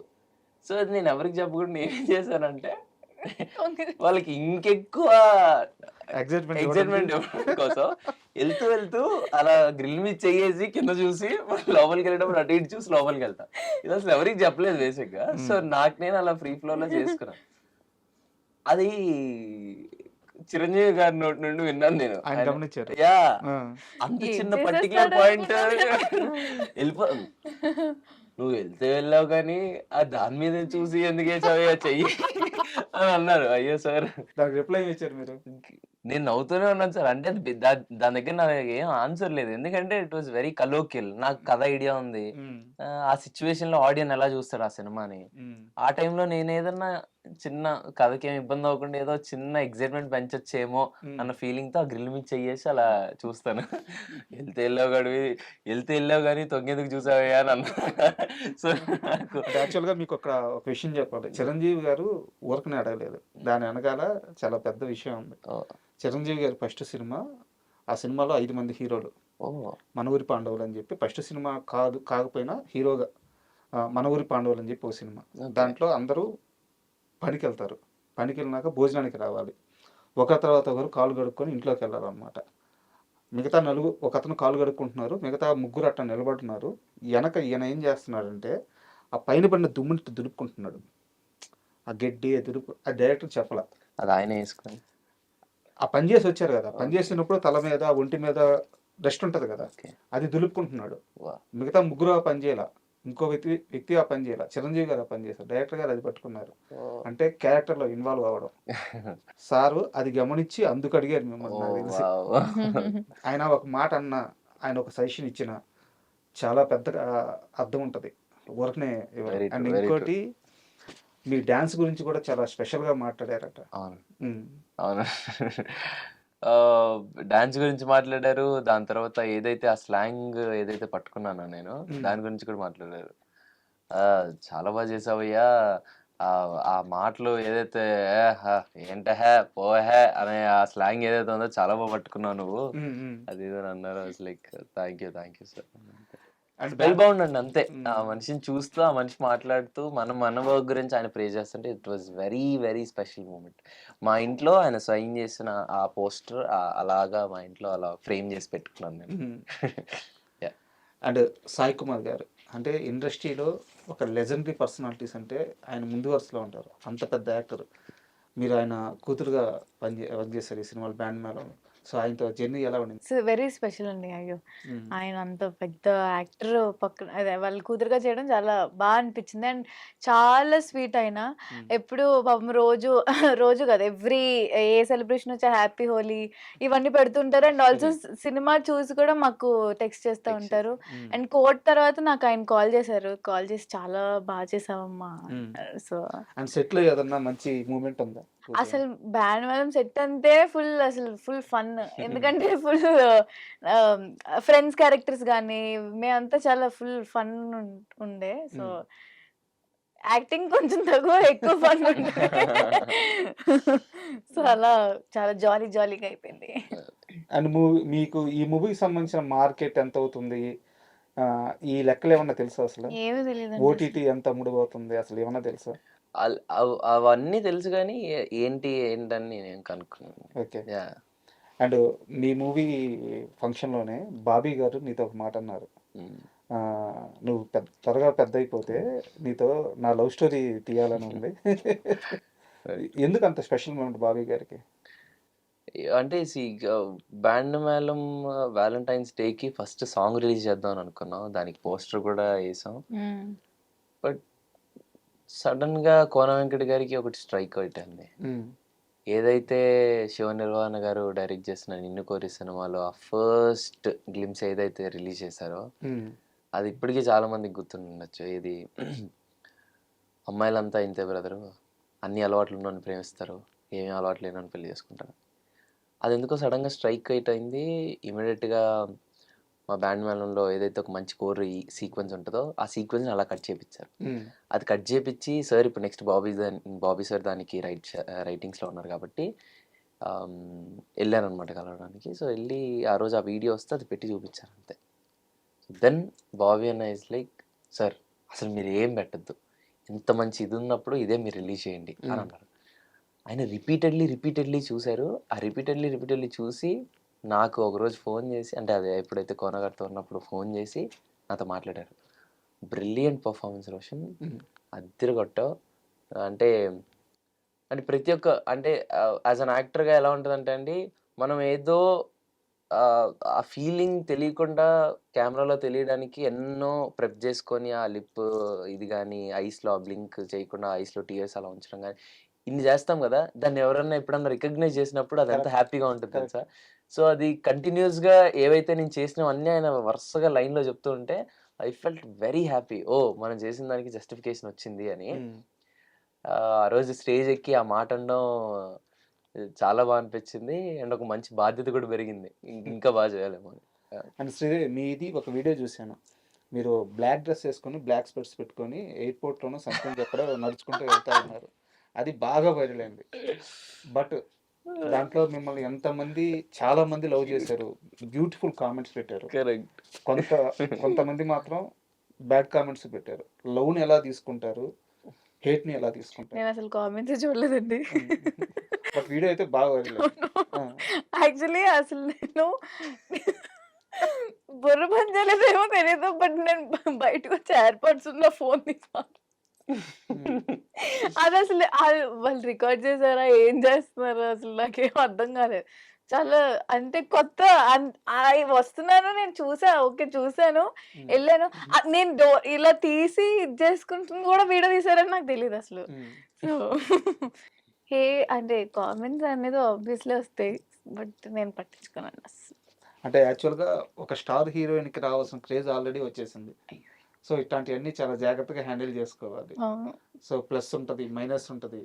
సో, అది నేను ఎవరికీ చెప్పకుండా నేనేం చేశానంటే వాళ్ళకి ఇంకెక్కువ ఎక్సైట్‌మెంట్ ఎక్సైట్‌మెంట్ ఇవ్వడానికి. ఇవ్వడం కోసం వెళ్తూ అలా గ్రిల్ మీద చెయ్యేసి కింద చూసి లోపలికెళ్ళేటప్పుడు అటు ఇటు చూసి లోపలికెళ్తా. ఇది అసలు ఎవరికీ చెప్పలేదు బేసిక్‌గా. సో, హ్మ్. నాకు నేను అలా ఫ్రీ ఫ్లోలో చేసుకున్నా. అది చిరంజీవి గారి నోటి నుండి విన్నాను నేను. ఆయన ఆయన గమనించారు. యాహ్! ఆ! అంత ఏం చిన్న పర్టిక్యులర్ చేసేస్తాడు పాయింట్ అనుకున్నాను. ఎళ్ళిపో "నువ్వు వెళ్తే వెళ్ళావు కానీ, దాని మీద చూసి ఎందుకేసావయ్యా చెయ్యి" అని అన్నారు. అయ్యో! సార్ దానికి రిప్లై ఏమి ఇచ్చారు మీరు? నేను నవ్వుతూనే ఉన్నాను సార్. అంటే దాని దగ్గర నా ఏం ఆన్సర్ లేదు. ఎందుకంటే ఇట్ వాస్ వెరీ కలోకియల్. నాకు కథ ఐడియా ఉంది. హ్మ్. ఆ సిట్యుయేషన్‌లో ఆడియన్ ఎలా చూస్తాడు ఆ సినిమాని. హ్మ్. ఆ టైంలో నేనేదన్నా చిన్న కథకేం ఇబ్బంది అవ్వకుండా ఏదో చిన్న ఎక్సైట్‌మెంట్ పెంచొచ్చేమో హ్మ్. అన్న ఫీలింగ్‌తో ఆ గ్రిల్ మీద చెయ్యేసి అలా చూస్తాను. ఎళ్తే ఎళ్ళావు గాని తొంగెందుకు చూసావయ్యా అని అన్నా. సో, నాకు అంటే యాక్చువల్‌గా ఒక విషయం చెప్పాలి. చిరంజీవి గారు ఊరకనే అడగలేదు. దాని వెనకాల చాలా పెద్ద విషయం ఉంది. ఓహ్! చిరంజీవి గారి ఫస్ట్ సినిమా, ఆ సినిమాలో 5 మంది హీరోలు. ఓహ్! 'మన ఊరి పాండవులు' అని చెప్పి ఫస్ట్ సినిమా కాకపోయినా హీరోగా 'మన ఊరి పాండవులు' అని చెప్పి ఓ సినిమా. ఓకే. దాంట్లో అందరూ పనికెళ్తారు. పనికెళ్ళినాక భోజనానికి రావాలి. ఒకరి తర్వాత ఒకరు కాళ్ళు కడుక్కొని ఇంట్లోకెళ్ళాలన్నమాట. మిగతా ఒకతను కాళ్ళు కడుక్కుంటున్నారు. మిగతా ముగ్గురు అట్టా నిలబడుతున్నారు. ఈయన ఏం చేస్తున్నాడంటే, ఆ పైన పడిన దుమ్ముని దులుపుకుంటున్నాడు. ఆ గడ్డి ఎదురు ఆ డైరెక్టర్ చెప్పాల. అది ఆయన వేసుకొని. ఆ పని చేసి వచ్చారు కదా, పని చేసినప్పుడు తల మీద ఒంటి మీద రెస్ట్ ఉంటుంది కదా, ఓకే. అది దులుపుకుంటున్నాడు. వా. మిగతా ముగ్గురు ఆ పని చేయాల, ఇంకో వ్యక్తి ఆ పని చేయాల, చిరంజీవి గారు ఆ పని చేశారు, డైరెక్టర్ గారు అది పట్టుకున్నారు. అంటే క్యారెక్టర్లో ఇన్వాల్వ్ అవ్వడం. సారు అది గమనించి అందుకు అడిగారు మిమ్మల్ని నాకు తెలిసి. ఆయన ఒక మాట అన్న, ఆయన ఒక సజెషన్ ఇచ్చిన చాలా పెద్దగా అర్థం ఉంటుంది ఊరకనే ఇవ్వరు. Very true, అండ్ very ఇంకోటి మీ డ్యాన్స్ గురించి కూడా చాలా స్పెషల్గా మాట్లాడారట. అవును, ఉమ్. అవును. డాన్స్ గురించి మాట్లాడారు. దాని తర్వాత ఏదైతే ఆ స్లాంగ్ ఏదైతే పట్టుకున్నానో నేను, దాని గురించి కూడా మాట్లాడారు. చాలా బాగా చేసావయ్యా, ఆ మాటలు ఏదైతే ఏంటహే పోహే అనే ఆ స్లాంగ్ ఏదైతే ఉందో చాలా బాగా పట్టుకున్నావు నువ్వు, ఉమ్, ఉమ్. అది ఇది అని అన్నారు. Like thank you sir. And spell bound అండి అంతే. ఆ ఉమ్. మనిషిని చూస్తూ, ఆ మనిషి మాట్లాడుతూ, మన వర్క్ గురించి ఆయన ప్రే చేస్తుంటే it was very very special moment. మా ఇంట్లో ఆయన సైన్ చేసిన ఆ పోస్టర్ అలాగా మా ఇంట్లో అలా ఫ్రేమ్ చేసి పెట్టుకున్నాను నేను. ఉమ్. Yeah. అండ్ సాయి కుమార్ గారు అంటే ఇండస్ట్రీలో ఒక లెజెండరీ పర్సనాలిటీస్ అంటే ఆయన ముందు వరుసలో ఉంటారు. అంత పెద్ద యాక్టర్. మీరు ఆయన కూతురుగా వర్క్ చేశారు ఈ సినిమాలో బ్యాండ్ మేళం. సో ఆయనతో జర్నీ ఎలా ఉండింది? సో వెరీ స్పెషల్ అండి. అయ్యో, ఉమ్. ఆయన అంత పెద్ద యాక్టర్ పక్కన అదే వాళ్ళ కూతురుగా చేయడం చాలా బాగా అనిపించింది. అండ్ చాలా స్వీట్ అయినా ఉమ్. ఎప్పుడు పాపం రోజు రోజు కదా ఎవ్రీ ఏ సెలబ్రేషన్ వచ్చా హ్యాపీ హోలీ ఇవన్నీ పెడుతుంటారు. అండ్ ఆల్సో సినిమా చూసి కూడా మాకు టెక్స్ట్ చేస్తూ Text ఉంటారు. ఉమ్. అండ్ కోర్ట్ తర్వాత నాకు ఆయన కాల్ చేశారు. కాల్ చేసి చాలా బాగా చేసావమ్మా ఉమ్. అన్నారు. సో అండ్ సెట్లో ఏదన్నా మంచి మూమెంట్ ఉందా? అసలు బ్యాండ్ మేళం సెట్ అంతే అసలు ఫుల్ ఫన్. ఎందుకంటే ఫుల్ ఫ్రెండ్స్ క్యారెక్టర్స్ కానీ మేమంతా చాలా ఫుల్ ఫన్ ఉండే. సో యాక్టింగ్ కొంచెం తక్కువ, ఎక్కువ ఫన్ ఉండే. సో అలా చాలా జాలీగా అయిపోయింది. అండ్ మీకు ఈ మూవీకి సంబంధించిన మార్కెట్ ఎంత అవుతుంది? ఈ లెక్కలు ఏమన్నా తెలుసా అసలు? ఏమీ తెలియదు. ఓటీటీ ఎంత అమ్ముడుపోతుంది అసలు ఏమన్నా తెలుసా? అవన్నీ తెలుసు కానీ ఏంటని నేను కనుక్కున్నాను. ఓకే. యా. అండ్ మీ మూవీ ఫంక్షన్లోనే బాబీ గారు నీతో ఒక మాట అన్నారు. నువ్వు త్వరగా పెద్ద అయిపోతే నీతో నా లవ్ స్టోరీ తీయాలని ఉంది. ఎందుకు అంత స్పెషల్ మూమెంట్ బాబీ గారికి? అంటే బ్యాండ్ మేళం వ్యాలంటైన్స్ డేకి ఫస్ట్ సాంగ్ రిలీజ్ చేద్దాం అని అనుకున్నాం. దానికి పోస్టర్ కూడా వేసాం. బట్ సడన్ గా కోన వెంకట గారికి ఒకటి స్ట్రైక్ అవుతుంది. ఏదైతే శివ నిర్వాణ గారు డైరెక్ట్ చేసిన నిన్ను కోరి సినిమాలో ఆ ఫస్ట్ గ్లిమ్స్ ఏదైతే రిలీజ్ చేశారో అది ఇప్పటికీ చాలా మందికి గుర్తుండొచ్చు. ఇది అమ్మాయిలంతా ఇంతే బ్రదరు, అన్ని అలవాట్లు ఉన్నోని ప్రేమిస్తారు, ఏమీ అలవాట్లు లేనని పెళ్లి చేసుకుంటారు. అది ఎందుకో సడన్గా స్ట్రైక్ అయింది. ఇమీడియట్గా మా బ్యాండ్ మేళంలో ఏదైతే ఒక మంచి కోర్ సీక్వెన్స్ ఉంటుందో ఆ సీక్వెన్స్ని అలా కట్ చేయించారు. అది కట్ చేయించి సార్ ఇప్పుడు నెక్స్ట్ బాబీ సార్ దానికి రైటింగ్స్లో ఉన్నారు కాబట్టి వెళ్ళానమాట కలవడానికి. సో వెళ్ళి ఆ రోజు ఆ వీడియో వస్తే అది పెట్టి చూపించారు అంతే. దెన్ బాబీ అన్న ఇస్ లైక్, సార్ అసలు మీరు ఏం పెట్టద్దు, ఇంత మంచి ఇది ఉన్నప్పుడు ఇదే మీరు రిలీజ్ చేయండి అని అన్నారు. ఆయన రిపీటెడ్లీ చూశారు. ఆ రిపీటెడ్లీ చూసి నాకు ఒకరోజు ఫోన్ చేసి, అంటే అది ఎప్పుడైతే కోనగారితో ఉన్నప్పుడు ఫోన్ చేసి నాతో మాట్లాడారు. బ్రిలియంట్ పర్ఫార్మెన్స్ రోషన్, అద్దెరగొట్టావు. అంటే ప్రతి ఒక్క అంటే యాజ్ అన్ యాక్టర్గా ఎలా ఉంటుందంటే అండి, మనం ఏదో ఆ ఫీలింగ్ తెలియకుండా కెమెరాలో తెలియడానికి ఎన్నో ప్రెప్ చేసుకొని ఆ లిప్ ఇది కానీ ఐస్లో బ్లింక్ చేయకుండా ఐస్లో టీయర్స్ అలా ఉంచడం కానీ ఇన్ని చేస్తాం కదా, దాన్ని ఎవరన్నా ఎప్పుడన్నా రికగ్నైజ్ చేసినప్పుడు అది ఎంత హ్యాపీగా ఉంటుంది తెలుసా. సో అది కంటిన్యూస్గా ఏవైతే నేను చేసినవన్నీ ఆయన వరుసగా లైన్లో చెప్తూ ఉంటే ఐ ఫెల్ట్ వెరీ హ్యాపీ. ఓ మనం చేసిన దానికి జస్టిఫికేషన్ వచ్చింది అని. ఆ రోజు స్టేజ్ ఎక్కి ఆ మాట అనడం చాలా బాగా అనిపించింది. అండ్ ఒక మంచి బాధ్యత కూడా పెరిగింది, ఇంకా బాగా చేయాలేమో అని. అండ్ శ్రీదేవి మీది ఒక వీడియో చూశాను, మీరు బ్లాక్ డ్రెస్ వేసుకొని బ్లాక్ స్పెట్స్ పెట్టుకొని ఎయిర్పోర్ట్లోనూ సంథింగ్ ఎక్కడో నడుచుకుంటూ వెళ్తా ఉన్నారు. అది బాగా వైరల్ అయింది. బట్ దాంట్లో మిమ్మల్ని చాలా మంది లవ్ చేశారు, బ్యూటిఫుల్ కామెంట్స్ పెట్టారు. కరెక్ట్. కొంతమంది మాత్రం బ్యాడ్ కామెంట్స్ పెట్టారు. లవ్ని ఎలా తీసుకుంటారు, హేట్ని ఎలా తీసుకుంటారు? నేను అసలు కామెంట్స్ చూడలేదండి. బట్ వీడియో అయితే బాగా వైరల్. యాక్చువల్లీ అసలు నేను బుర్ర పని చేయలేదేమో తెలియదు, బట్ నేను బయటకు వచ్చి ఎయిర్పోర్ట్స్ ఉన్న ఫోన్ అది అసలు వాళ్ళు రికార్డ్ చేసారా? ఏం చేస్తున్నారు? అసలు నాకేం అర్థం కాలేదు. చాలా అంటే కొత్త వస్తున్నాను నేను చూసా. ఓకే. చూసాను. హ్మ్. ఎళ్ళాను. నేను ఇలా తీసి ఇది చేసుకుంటుంది కూడా వీడియో తీశారని నాకు తెలీదసలు. హ్మ్. సో హే అంటే కామెంట్స్ అనేది ఆబ్వియస్లీ వస్తాయి. బట్ నేను పట్టించుకోనండి అస్సలు. అంటే యాక్చువల్‌గా ఒక స్టార్ హీరోయిన్‌కి రావాల్సిన క్రేజ్ ఆల్రెడీ వచ్చేసింది. సో, ఇట్లాంటియన్నీ చాలా జాగ్రత్తగా హ్యాండిల్ చేసుకోవాలి. అవును. సో, ప్లస్ ఉంటది, మైనస్ ఉంటది.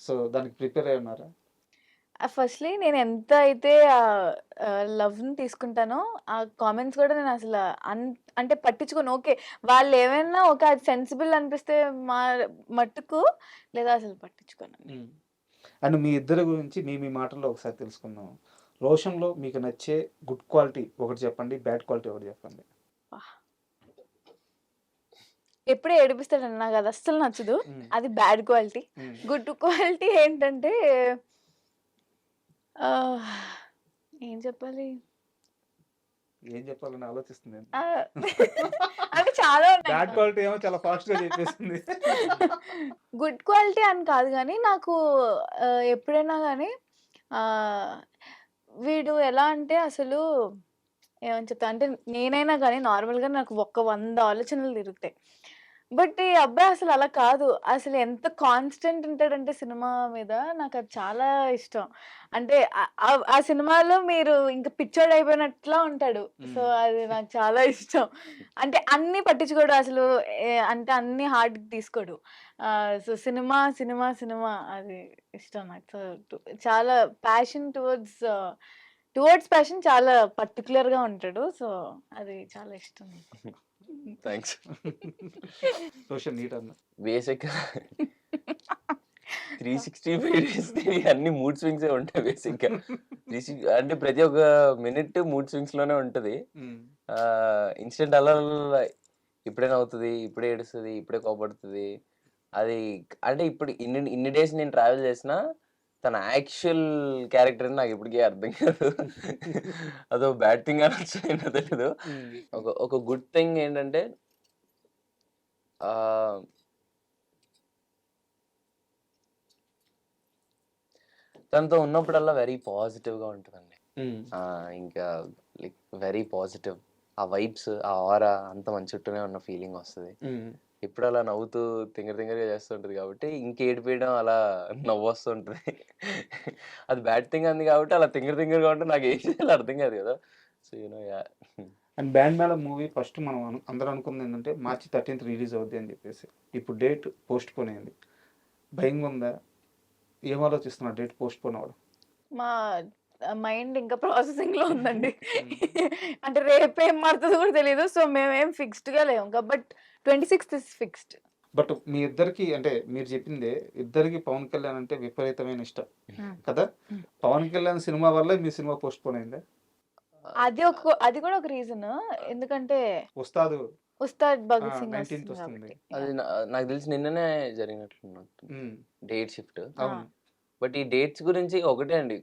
సో, దానికి ప్రిపేర్ అయ్యి ఉన్నారా? ఫస్ట్‌లీ నేను ఎంత అయితే లవ్‌ని తీసుకుంటానో, ఆ కామెంట్స్ కూడా నేను అసల అంటే పట్టించుకోను. ఓకే. వాళ్ళేమైనా ఓకే. అది సెన్సిబుల్ అనిపిస్తే మా మట్టుకు లేదా అసలు పట్టించుకోనండి. హ్మ్. అండ్ మీ ఇద్దరి గురించి మీ మాటల్లో ఒకసారి తెలుసుకుందాం. 'రోషన్‌లో' మీకు నచ్చే గుడ్ క్వాలిటీ ఒకటి చెప్పండి. బ్యాడ్ క్వాలిటీ ఒకటి చెప్పండి. వాహ్! ఎప్పుడే ఏడిపిస్తాడండి. నాకది అస్సలు నచ్చదు. హ్మ్. అది బ్యాడ్ క్వాలిటీ. హ్మ్. గుడ్ క్వాలిటీ ఏంటంటే ఆహ్, ఏం చెప్పాలి? ఏం చెప్పాలని ఆలోచిస్తుందండి. ఆహ్, అంటే చాలా ఉన్నాయి. బ్యాడ్ క్వాలిటీ ఏమో చాలా ఫాస్ట్‌గా చెప్పేసింది. గుడ్ క్వాలిటీ అని కాదు గానీ, నాకు ఎప్పుడైనా గానీ ఆహ్, వీడు ఎలా అంటే అసలు ఏమని చెప్తా అంటే నేనైనా గానీ నార్మల్‌గా నాకు ఒక 100 ఆలోచనలు తిరుగుతాయి. బట్ ఈ అబ్బాయి అసలు అలా కాదు. అసలు ఎంత కాన్స్టెంట్ ఉంటాడంటే సినిమా మీద నాకది చాలా ఇష్టం. అంటే ఆ సినిమాలో మీరు ఇంక పిచ్చోడయిపోయినట్లా ఉంటాడు. సో, హ్మ్. అది నాకు చాలా ఇష్టం. అంటే అన్నీ పట్టించుకోడు అసలు. అంటే అన్నీ హార్ట్‌కి తీసుకోడు. సో, సినిమా, సినిమా, సినిమా అది ఇష్టం నాకు. సో, చాలా ప్యాషన్ టువర్డ్స్ ప్యాషన్ చాలా పర్టిక్యులర్‌గా ఉంటాడు. సో, అది చాలా ఇష్టం నాకు. థ్యాంక్స్. సోషల్ నీ టర్న్. బేసిక్‌గా 365 డేస్ అన్ని మూడ్ స్వింగ్సే ఉంటాయి బేసిక్‌గా. అంటే ప్రతి ఒక్క మినిట్ మూడ్ స్వింగ్స్‌లోనే ఉంటది. హ్మ్. ఇన్సిడెంట్ అలా ఇప్పుడే నవ్వుతది, ఇప్పుడే ఏడుస్తది, ఇప్పుడే కోపడుతది. అది అంటే ఇప్పుడు ఇన్ని ఇన్ని డేస్ నేను ట్రావెల్ చేసినా తన యాక్చువల్ క్యారెక్టర్ అని నాకు ఇప్పటికి అర్థం కాదు. అదో బ్యాడ్ థింగ్ అనొచ్చో ఏంటో తెలీదు. హ్మ్. ఒక గుడ్ థింగ్ ఏంటంటే ఆహ్, తనతో ఉన్నప్పుడల్లా వెరీ పాజిటివ్‌గా ఉంటదండి. హ్మ్. ఇంకా లైక్ వెరీ పాజిటివ్. ఆ వైబ్స్, ఆ ఆరా అంతా మన చుట్టూనే ఉన్న ఫీలింగ్ వస్తది. హ్మ్. ఎప్పుడు అలా నవ్వుతూ తింగర తింగరగా చేస్తుంటది కాబట్టి ఇంకేడిపియడం అలా నవ్వొస్తుంటది. అది బ్యాడ్ థింగ్ అంది కాబట్టి అలా తింగర తింగరగా ఉంటే నాకేం చేయాలో అర్థం కాదు కదా! So, yeah! And 'band Melam' movie first మనం అందరం అనుకుందేంటంటే మార్చి 13థ్ రిలీజ్ అవుద్ది అని చెప్పేసి. ఇప్పుడు డేట్ పోస్ట్‌పోన్ అయింది. భయంగుందా? ఏం ఆలోచిస్తున్నారు డేట్ పోస్ట్‌పోన్ అవ్వడం? మా మైండ్ ఇంకా ప్రాసెసింగ్‌లో ఉందండి. హ్మ్. అంటే రేపేం మారుతదో కూడా తెలీదు. సో, మేమేం ఫిక్స్డ్‌గా లేము. బట్ 26థ్ ఇస్ ఫిక్స్డ్. బట్ మీ ఇద్దరికీ అంటే మీరు చెప్పిందే ఇద్దరికీ 'పవన్ కళ్యాణ్' అంటే విపరీతమైన ఇష్టం హ్మ్. కదా! హ్మ్. 'పవన్ కళ్యాణ్' సినిమా వల్లే మీ సినిమా పోస్ట్‌పోన్ అయిందా? అది కూడా ఒక రీజన్. ఎందుకంటే 'ఉస్తాద్' 'ఉస్తాద్ భగత్ సింగ్' 19థ్ వస్తుంది వస్తుంది. కాబట్టి. అది నాకు తెలిసి నిన్ననే జరిగినట్లున్నట్టు హ్మ్. Date shift. అవును. బట్ ఈ డేట్స్ గురించి ఒకటే అండి.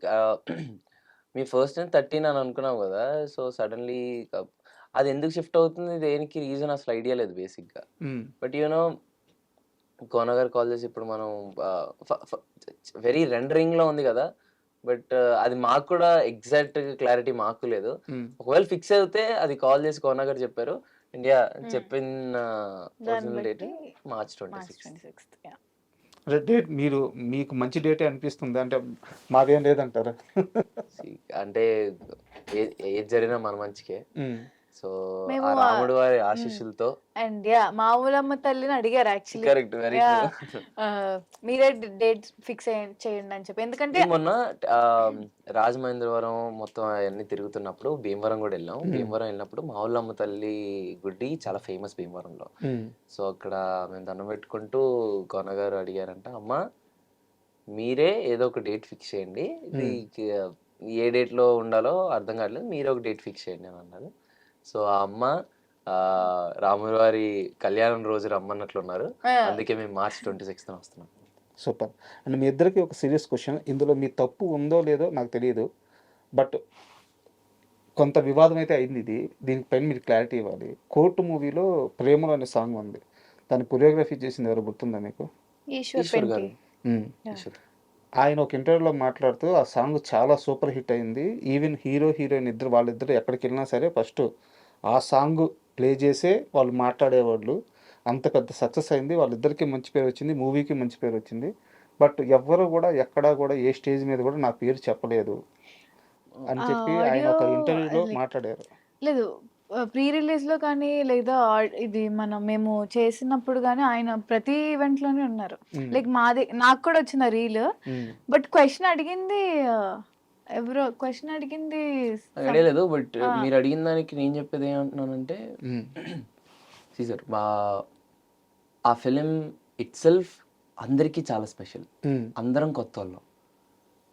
మేము ఫస్ట్ టైమ్ 13 అని అనుకున్నాం గదా! సో, సడెన్‌లీ అది ఎందుకు షిఫ్ట్ అవుతుంది? దేనికి రీజన్ అసలు ఐడియా లేదు బేసిక్‌గా. హ్మ్. బట్ కోన గారు కాల్ చేసి ఇప్పుడు మనం ఆహ్, ఫ ఫ వెరీ రెండరింగ్‌లో ఉంది గదా! బట్ అది మాకు కూడా ఎగ్జాక్ట్ క్లారిటీ మాకు లేదు. హ్మ్. ఒకవేళ ఫిక్స్ అవుతే అది కాల్ చేసి కోన గారు చెప్పారు. ఇండియా హ్మ్. చెప్పిన దాన్ని ఒరిజినల్ డేట్ బట్టి మార్చ్ మార్చ్ 26. 26థ్. యాహ్! అంటే డేట్ మీకు మంచి డేటే అనిపిస్తుందా? అంటే మాదేం లేదంటారా? సి అంటే ఏ ఏది జరిగినా మన మంచికే. హ్మ్. సో, మేము ఆ రాముడి వారి హ్మ్. ఆశీస్సులతో అండ్ యాహ్! మా ఊలమ్మ తల్లిని అడిగారు actually. Correct. Very true. Yeah! మీరే డేట్ ఫిక్స్ చేయండి అని చెప్పి. ఎందుకంటే మేము మొన్న ఆహ్, రాజమహేంద్రవరం మొత్తం అయన్నీ తిరుగుతున్నప్పుడు భీమవరం గూడా ఎళ్ళాం. హ్మ్. భీమవరం ఎళ్ళినప్పుడు మా ఊళ్ళమ్మ తల్లి గుడి చాలా ఫేమస్ భీమవరంలో. హ్మ్. సో, అక్కడ మేము దండం పెట్టుకుంటూ కొనగారు అడిగారంట, "అమ్మ మీరే ఏదో ఒక డేట్ ఫిక్స్ చేయండి. ఇది హ్మ్. ఏ డేట్‌లో ఉండాలో అర్థం కావట్లేదు. మీరే ఒక డేట్ ఫిక్స్ చేయండి" అని అన్నారు. సో, ఆ అమ్మ రాముల వారి కళ్యాణం రోజు రమ్మన్నట్లున్నారు. ఆ! అందుకే మేము మార్చ్ 26న వస్తున్నాం. సూపర్. అండ్ మీ ఇద్దరికీ ఒక సీరియస్ క్వెషన్. ఇందులో మీ తప్పు ఉందో లేదో నాకు తెలీదు. బట్ కొంత వివాదం అయితే అయిందిది. దీనిపైన మీరు క్లారిటీ ఇవ్వాలి. 'కోర్టు' మూవీలో 'ప్రేమలో' అనే సాంగ్ ఉంది. దాని కొరియోగ్రఫీ చేసింది ఎవరు గుర్తుందా మీకు? ఈశ్వర్ ఈశ్వర్ పెంటి. గారు. హ్మ్. Yeah. ఈశ్వర్. ఆయన ఒక ఇంటర్వ్యూలో మాట్లాడుతూ ఆ సాంగ్ చాలా సూపర్ హిట్ అయింది. ఈవెన్ హీరో, హీరోయిన్ వాళ్ళిద్దరూ ఎక్కడికెళ్ళినా సరే ఫస్ట్ ఆ సాంగ్ ప్లే చేసే వాళ్ళు మాట్లాడేవాళ్ళు. అంత పెద్ద సక్సెస్ అయింది. వాళ్ళిద్దరికీ మంచి పేరు వచ్చింది. మూవీకి మంచి పేరు వచ్చింది. బట్ ఎవ్వరు కూడా ఎక్కడా కూడా ఏ స్టేజ్ మీద కూడా నా పేరు చెప్పలేదు అని ఆ చెప్పి ఆయన ఆడియో ఒక ఇంటర్వ్యూలో లైక్ మాట్లాడారు. లేదు. ప్రీ రిలీజ్‌లో కానీ లేదా ఇది మేము చేసినప్పుడు గానీ ఆయన ప్రతి ఈవెంట్‌లోనే ఉన్నారు. హ్మ్. లైక్ నాకు కూడా వచ్చింది ఆ రీల్. హ్మ్. బట్ క్వెషన్ అడిగింది ఎవరో క్వెషన్ అడిగింది ఐడియా సమ్ లేదు. బట్ ఆ! మీరు అడిగిన దానికి నేను చెప్పేది ఏమంటున్నానంటే హ్మ్. సీజర్ ఆ ఫిలిం ఇట్సెల్ఫ్ అందరికీ చాలా స్పెషల్. హ్మ్. అందరం కొత్తోళ్ళం.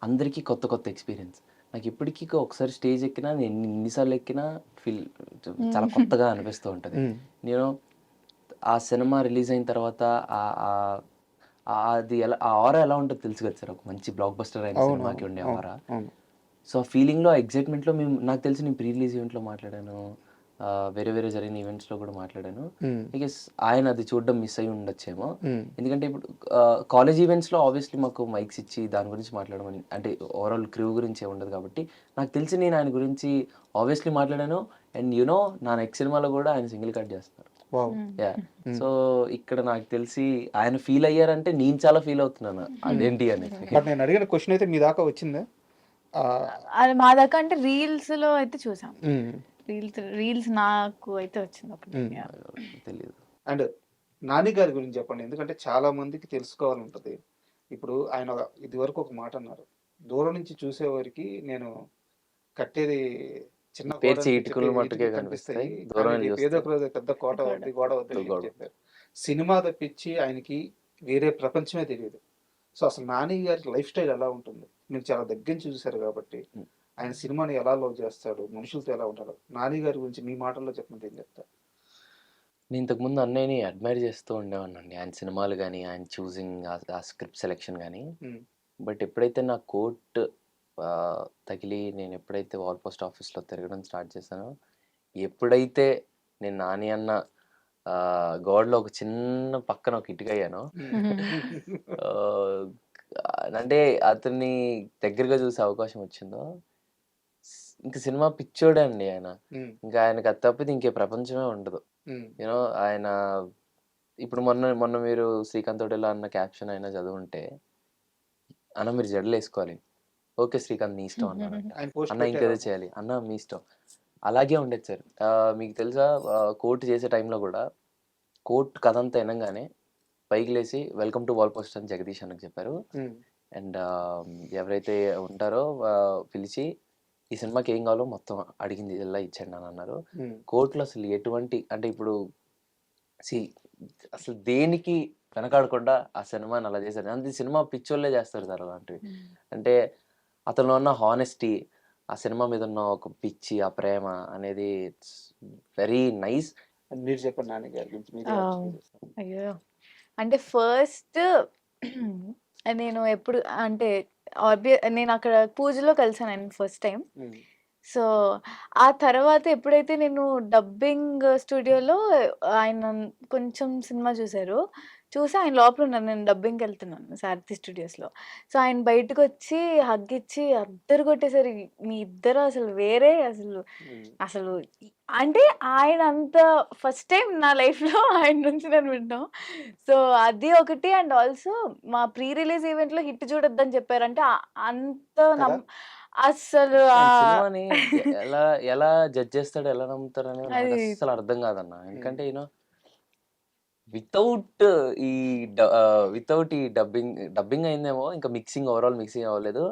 అందరికీ కొత్త కొత్త ఎక్స్పీరియన్స్. నాకు ఇప్పటికీ ఒకసారి స్టేజ్ ఎక్కినా నేను ఎన్నిసార్లు ఎక్కినా ఫీల్ చాలా కొత్తగా అనిపిస్తూ ఉంటుంది. హ్మ్. నేను ఆ సినిమా రిలీజ్ అయిన తర్వాత ఆ- ఆ- అది ఎలా ఆ ఆరా ఎలా ఉంటుందో తెలుసు కదా సార్. ఒక మంచి బ్లాక్ బస్టర్ అయిన అవును. సినిమాకి అవును. ఉండే అవును. ఆరా. అవును. సో ఆ ఫీలింగ్లో ఆ ఎగ్జైట్మెంట్లో నాకు తెలిసి నేను ప్రీ రిలీజ్ ఈవెంట్లో మాట్లాడాను. వేరే వేరే జరిగిన ఈవెంట్స్లో కూడా మాట్లాడాను. హ్మ్. ఐ గెస్ ఆయన అది చూడడం మిస్ అయ్యి ఉండొచ్చేమో. హ్మ్. ఎందుకంటే ఇప్పుడు కాలేజ్ ఈవెంట్స్లో ఆబ్వియస్లీ మాకు మైక్స్ ఇచ్చి దాని గురించి మాట్లాడమని అంటే ఓవరాల్ క్రూ గురించి ఉండదు కాబట్టి నాకు తెలిసి నేను ఆయన గురించి ఆబ్వియస్లీ మాట్లాడాను. అండ్ యునో నా నెక్స్ట్ సినిమాలో కూడా ఆయన సింగిల్ కట్ చేస్తున్నారు. వావ్! యా. హ్మ్. సో ఇక్కడ నాకు తెలిసి ఆయన ఫీల్ అయ్యారంటే నేను చాలా ఫీల్ అవుతున్నాను అదేంటి అని. బట్ నేను అడిగిన క్వెషన్ అయితే మీ దాకా వచ్చిందా? అది మా దాకా అంటే రీల్స్‌లో అయితే చూసాం. హ్మ్. రీల్స్ నాకు అయితే వచ్చింది ఒకటి. హ్మ్. యాహ్! తెలియదు. అండ్ నాని గారి గురించి చెప్పండి. ఎందుకంటే చాలా మందికి తెలుసుకోవాలంటది. ఇప్పుడు ఆయన ఇదివరకు ఒక మాట అన్నారు. దూరం నుంచి చూసేవారికి నేను కట్టేది చిన్న గోడ పేర్చి అనిపించే ఇటుకలు మట్టుకే ఇటుకలు కనిపిస్తాయి. కనిపిస్తాయి. దూరం కానీ వెళ్ళి రేపు ఏదో చూస్తే ఒక రోజు పెద్ద కోట గోడ. అవుద్ది, గోడ అవుద్ది అని గోడ. చెప్పారు. సినిమా తప్పించి ఆయనకి వేరే ప్రపంచమే తెలియదు. సో అసలు నాని గారి లైఫ్ స్టైల్ ఎలా ఉంటుంది? మీరు చాలా దగ్గర నుంచి చూసారు కాబట్టి ఉమ్. ఆయన సినిమాని ఎలా లవ్ చేస్తాడు? మనుషులతో ఎలా ఉంటాడు? నాని గారి గురించి మీ మాటల్లో చెప్పండి, ఏం చెప్తారు? నేను ఇంతకుముందు అన్నయ్యని అడ్మైర్ చేస్తూ ఉండేవాడినండి. ఆయన సినిమాలు గానీ, ఆయన చూసింగ్ ఆ స్క్రిప్ట్ సెలెక్షన్ గానీ. హ్మ్. బట్ ఎప్పుడైతే నా కోట్ తగిలి నేను ఎప్పుడైతే వాల్ పోస్ట్ ఆఫీస్‌లో తిరగడం స్టార్ట్ చేశానో, ఎప్పుడైతే నేను నాని అన్న గోడలో ఒక చిన్న పక్కన ఒక ఇటుకయ్యానో ఆహ్, అంటే అతన్ని దగ్గరగా చూసే అవకాశం వచ్చిందో, ఇంక సినిమా పిచ్చోడే అండి ఆయన. హ్మ్. ఇంకా ఆయనకి అది తప్పితే ఇంకే ప్రపంచమే ఉండదు. హ్మ్. యూనో ఆయన ఇప్పుడు మొన్న మొన్న మీరు 'శ్రీకాంత్ తోడేలా' అన్న క్యాప్షన్ అయినా చదువుంటే, "అన్న మీరు జడలేసుకోవాలి." "ఓకే శ్రీకాంత్ నీ ఇష్టం" అన్నారంట. ఆయన పోస్ట్ "అన్న పెట్టారు. ఇంకేదో చేయాలి." "అన్న మీ ఇష్టం." అలాగే ఉండేది సార్. మీకు తెలుసా కోర్ట్ చేసే టైంలో గూడా కోర్ట్ కథంతా ఇనంగానే పైకి లేసి "వెల్కమ్ టు వాల్ పోస్ట్" అని జగదీష్ అన్నకి చెప్పారు. హ్మ్. అండ్ ఎవరైతే ఉంటారో పిలిచి ఈ సినిమాకి ఏం కావాలో మొత్తం అడిగింది ఇలా ఇచ్చేయండి అని అన్నారు. హ్మ్. కోర్ట్‌లో అసలు ఎటువంటి అంటే ఇప్పుడు సీ అసలు దేనికి వెనకాడకుండా ఆ సినిమాని అలా చేశారు. అంతే సినిమా పిచ్చోళ్ళే చేస్తారు సార్ అలాంటివి. అంటే అతనిలో ఉన్న హానెస్టీ, ఆ సినిమా మీద ఉన్న ఒక పిచ్చి, ఆ ప్రేమ అనేది ఇట్స్ వెరీ నైస్. మీరు చెప్పండి నాని గారి గురించి మీరు ఆ! ఎక్స్‌పీరియన్స్. అయ్యో! అంటే ఫస్ట్ నేను ఎప్పుడు అంటే నేను అక్కడ పూజలో కలిసాను ఆయనని ఫస్ట్ టైమ్. హ్మ్. సో, ఆ తర్వాత ఎప్పుడైతే నేను డబ్బింగ్ స్టూడియోలో ఆయన కొంచెం సినిమా చూసారు. చూసి ఆయన లోపల ఉన్నారు. నేను డబ్బింగ్‌కెళ్తున్నాను సారథి స్టూడియోస్‌లో. సో, ఆయన బయటకొచ్చి హగ్ ఇచ్చి అద్దరు కొట్టేసారు. మీ ఇద్దరు అసలు వేరే అసలు హ్మ్. అసలు అంటే ఆయన అంత ఫస్ట్ టైమ్ నా లైఫ్‌లో ఆయన నుంచి నేను వినడం. సో, అది ఒకటి అండ్ ఆల్సో మా ప్రీ రిలీజ్ ఈవెంట్‌లో హిట్ చూడొద్దని చెప్పారు. అంటే అంత కదా! అస్సలు ఆయన సినిమాని ఎలా ఎలా జడ్జ్ చేస్తాడో, ఎలా నమ్ముతారనేది నాకు అది అస్సలు అర్థం కాదన్న. హ్మ్. ఎందుకంటే వితౌట్ వితౌట్ ఈ డబ్బింగ్ అయిందేమో ఇంకా ఓవరాల్ మిక్సింగ్ అవ్వలేదు.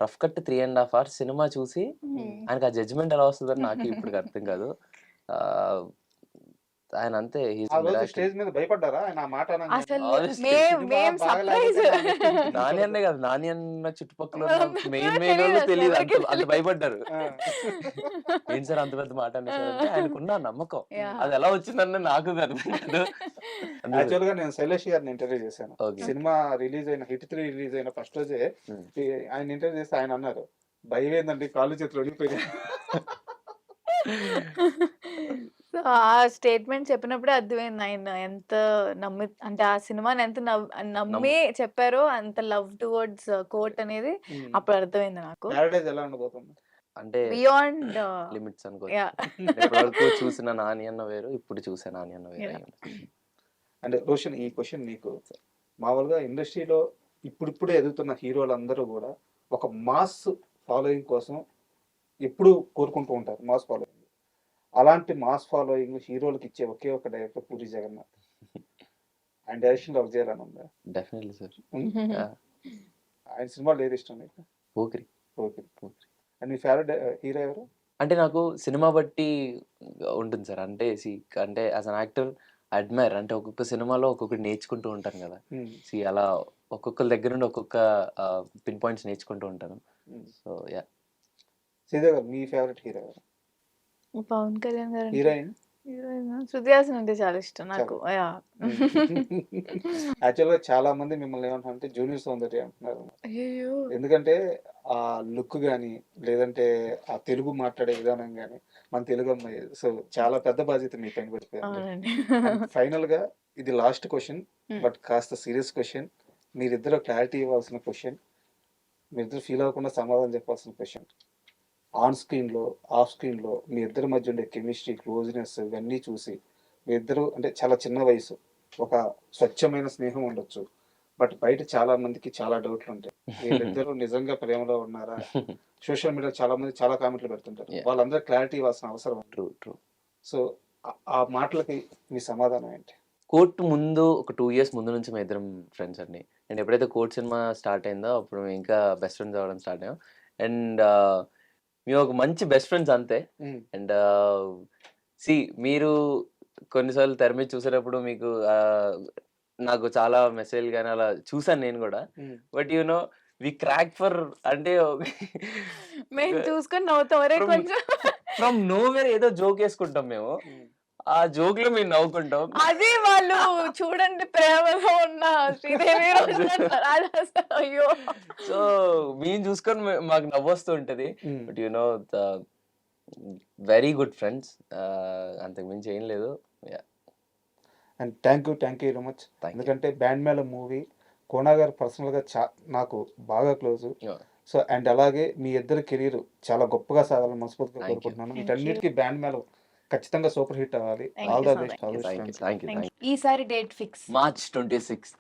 రఫ్ కట్ 3½ అవర్స్ సినిమా చూసి హ్మ్. ఆయనకి ఆ జడ్జ్‌మెంట్ ఎలా వస్తదని నాకే ఇప్పటికి అర్థం కాదు. ఆహ్, ఆయన అంతే హి ఈస్ ఆ ఎ రోజు మిరాకిల్. స్టేజ్ మీద భయపడ్డారా? ఆయన ఆ మాట అనంగానే? అసలు ఆబ్వియస్లీ సినిమా సర్ప్రైజ్. బాగలేకపోతే నా నెత్తి నాని కూర్చోకూడదు. అన్నే కాదు. నాని అన్న చుట్టుపక్కల ఉన్న మెయిన్ తెలీదు వోళ్ళు అసలు తెలీదు. ఎవరికీ అంత తెలీదు. భయపడ్డారు. ఆ! ఏంటి సార్ అంత పెద్ద మాట అనేసారంటే ఆయనకున్న ఆ నమ్మకం. యాహ్! అది ఎలా వచ్చిందన్నది నాకు అర్థం కాదు. అంతే సార్. యాక్చువల్‌గా నేను శైలేష్ గారిని ఇంటర్వ్యూ చేశాను. ఓకే. సినిమా రిలీజ్ అయిన 'హిట్ 3' రిలీజ్ అయిన ఫస్ట్ రోజే హ్మ్. ఆయన ఇంటర్వ్యూ చేస్తే ఆయన అన్నారు, "భయం ఏందండి కాళ్ళు చేతులు వణికిపోయినాయి." సో, ఆ స్టేట్‌మెంట్ చెప్పినప్పుడే అర్థమైంది ఆయన ఎంత అంటే ఆ సినిమాని ఎంత నమ్మి చెప్పారో అంత లవ్ టువర్డ్స్ కోట్ అనేది అప్పుడు అర్థమైంది నాకు. ప్యారడైజ్ ఎలా ఉండబోతుంది? అంటే బియాండ్ లిమిట్స్ అనుకోవచ్చు. యాహ్! ఇప్పటివరకు చూసిన నాని అన్న వేరు, ఇప్పుడు చూసే నాని అన్న వేరు అయి ఉండొచ్చు. అంటే రోషన్, ఈ క్వశ్చన్ నీకు. మామూలుగా ఇండస్ట్రీలో ఇప్పుడిప్పుడే ఎదుగుతున్న హీరోలందరూ కూడా ఒక మాస్ ఫాలోయింగ్ కోసం ఎప్పుడూ కోరుకుంటూ ఉంటారు, మాస్ ఫాలోయింగ్. అలాంటి మాస్ ఫాలోయింగ్ హీరోలకు ఇచ్చే ఒకే ఒక డైరెక్టర్ పూరి జగన్నాథ్. ఆయన డైరెక్షన్ వర్క్ చేయాలని ఉందా? Definitely sir. ఆయన సినిమాలు ఏది ఇష్టం నీకు? Pokiri. Okay. And me favourite hero ఎవరు? అంటే నాకు సినిమా బట్టి ఉంటుంది సార్. అంటే యాజ్ అన్ యాక్టర్ అడ్మైర్, అంటే ఒక్కొక్క సినిమాలో ఒక్కొక్కటి నేర్చుకుంటూ ఉంటాను కదా. అలా ఒక్కొక్కరి దగ్గర నుండి ఒక్కొక్క పిన్ పాయింట్స్ నేర్చుకుంటూ ఉంటాను. So yeah. శ్రీదేవి గారు, మీ ఫేవరెట్ హీరో ఎవరు? పవన్ కళ్యాణ్ గారు. హీరోయిన్? హీరోయిన్ శృతి హాసన్ అంటే చాలా ఇష్టం నాకు. యాహ్! యాక్చువల్గా చాలా మంది మిమ్మల్ని ఏమంటారంటే జూనియర్ సౌందర్య అంటున్నారు. అయ్యయ్యో! ఎందుకంటే ఆ లుక్ కానీ, లేదంటే ఆ తెలుగు మాట్లాడే విధానం కానీ మన తెలుగు అమ్మాయి. సో చాలా పెద్ద బాధ్యత మీ పైన పడిపోయింది. అవునండి. ఫైనల్ గా ఇది లాస్ట్ క్వశ్చన్, బట్ కాస్త సీరియస్ క్వశ్చన్. మీరిద్దరు క్లారిటీ ఇవ్వాల్సిన క్వశ్చన్, మీరిద్దరు ఫీల్ అవ్వకుండా సమాధానం చెప్పాల్సిన క్వశ్చన్. ఆన్ స్క్రీన్లో, ఆఫ్ స్క్రీన్లో మీ ఇద్దరి మధ్య ఉండే కెమిస్ట్రీ, క్లోజ్నెస్ ఇవన్నీ చూసి మీ ఇద్దరు అంటే చాలా చిన్న వయసు, ఒక స్వచ్ఛమైన స్నేహం ఉండొచ్చు. బట్ బయట చాలా మందికి చాలా డౌట్లు ఉంటాయి. వీళ్ళిద్దరూ నిజంగా ప్రేమలో ఉన్నారా? సోషల్ మీడియా చాలా మంది చాలా కామెంట్లు పెడుతుంటారు. Yeah. వాళ్ళందరూ క్లారిటీ ఇవ్వాల్సిన అవసరం ఉంది. ట్రూ. సో ఆ మాటలకి మీ సమాధానం ఏంటి? కోర్ట్ ముందు ఒక 2 years ముందు నుంచి మేము ఇద్దరం ఫ్రెండ్స్ అండి. అండ్ ఎప్పుడైతే కోర్ట్ సినిమా స్టార్ట్ అయిందో అప్పుడు మేము ఇంకా బెస్ట్ ఫ్రెండ్స్ అవ్వడం స్టార్ట్ అయ్యాం. అండ్ మేము ఒక మంచి బెస్ట్ ఫ్రెండ్స్ అంతే. అండ్ మీరు కొన్నిసార్లు తెర మీద చూసేటప్పుడు మీకు నాకు చాలా మెసేజ్లు కానీ అలా చూసాను నేను కూడా. బట్ వి క్రాక్ ఫర్ అంటే మేము చూసుకొని నవ్వుతాం. ఒరే From- కొంచెం ఫ్రమ్ నోవేర్ ఏదో జోక్ వేసుకుంటాం మేము. ఆ జోక్ లో మేము నవ్వుకుంటాం. అది వాళ్ళు చూడండి ప్రేమలో ఉన్న శ్రీదేవి రోజు అంటారు. అది అసలు అయ్యో! సో మేము చూసుకొని మాకు నవ్వొస్తూ ఉంటది. But very good friends. అంతకు మించి ఏం లేదు. And thank you very much. Thank you. ఎందుకంటే బ్యాండ్ మేళ మూవీ కోనా గారు పర్సనల్గా నాకు బాగా క్లోజ్. Yeah. సో అండ్ అలాగే మీ ఇద్దరు కెరీర్ చాలా గొప్పగా సాగాలని మనస్ఫూర్తిగా Thank you. కోరుకుంటున్నాను. Thank వీటన్నిటికీ బ్యాండ్ మేళ ఖచ్చితంగా సూపర్ హిట్ అవ్వాలి. Thank all you the so best. much. Thank you. ఈసారి డేట్ ఫిక్స్. March 26th.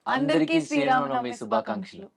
అందరికీ శ్రీరామనవమి శుభాకాంక్షలు.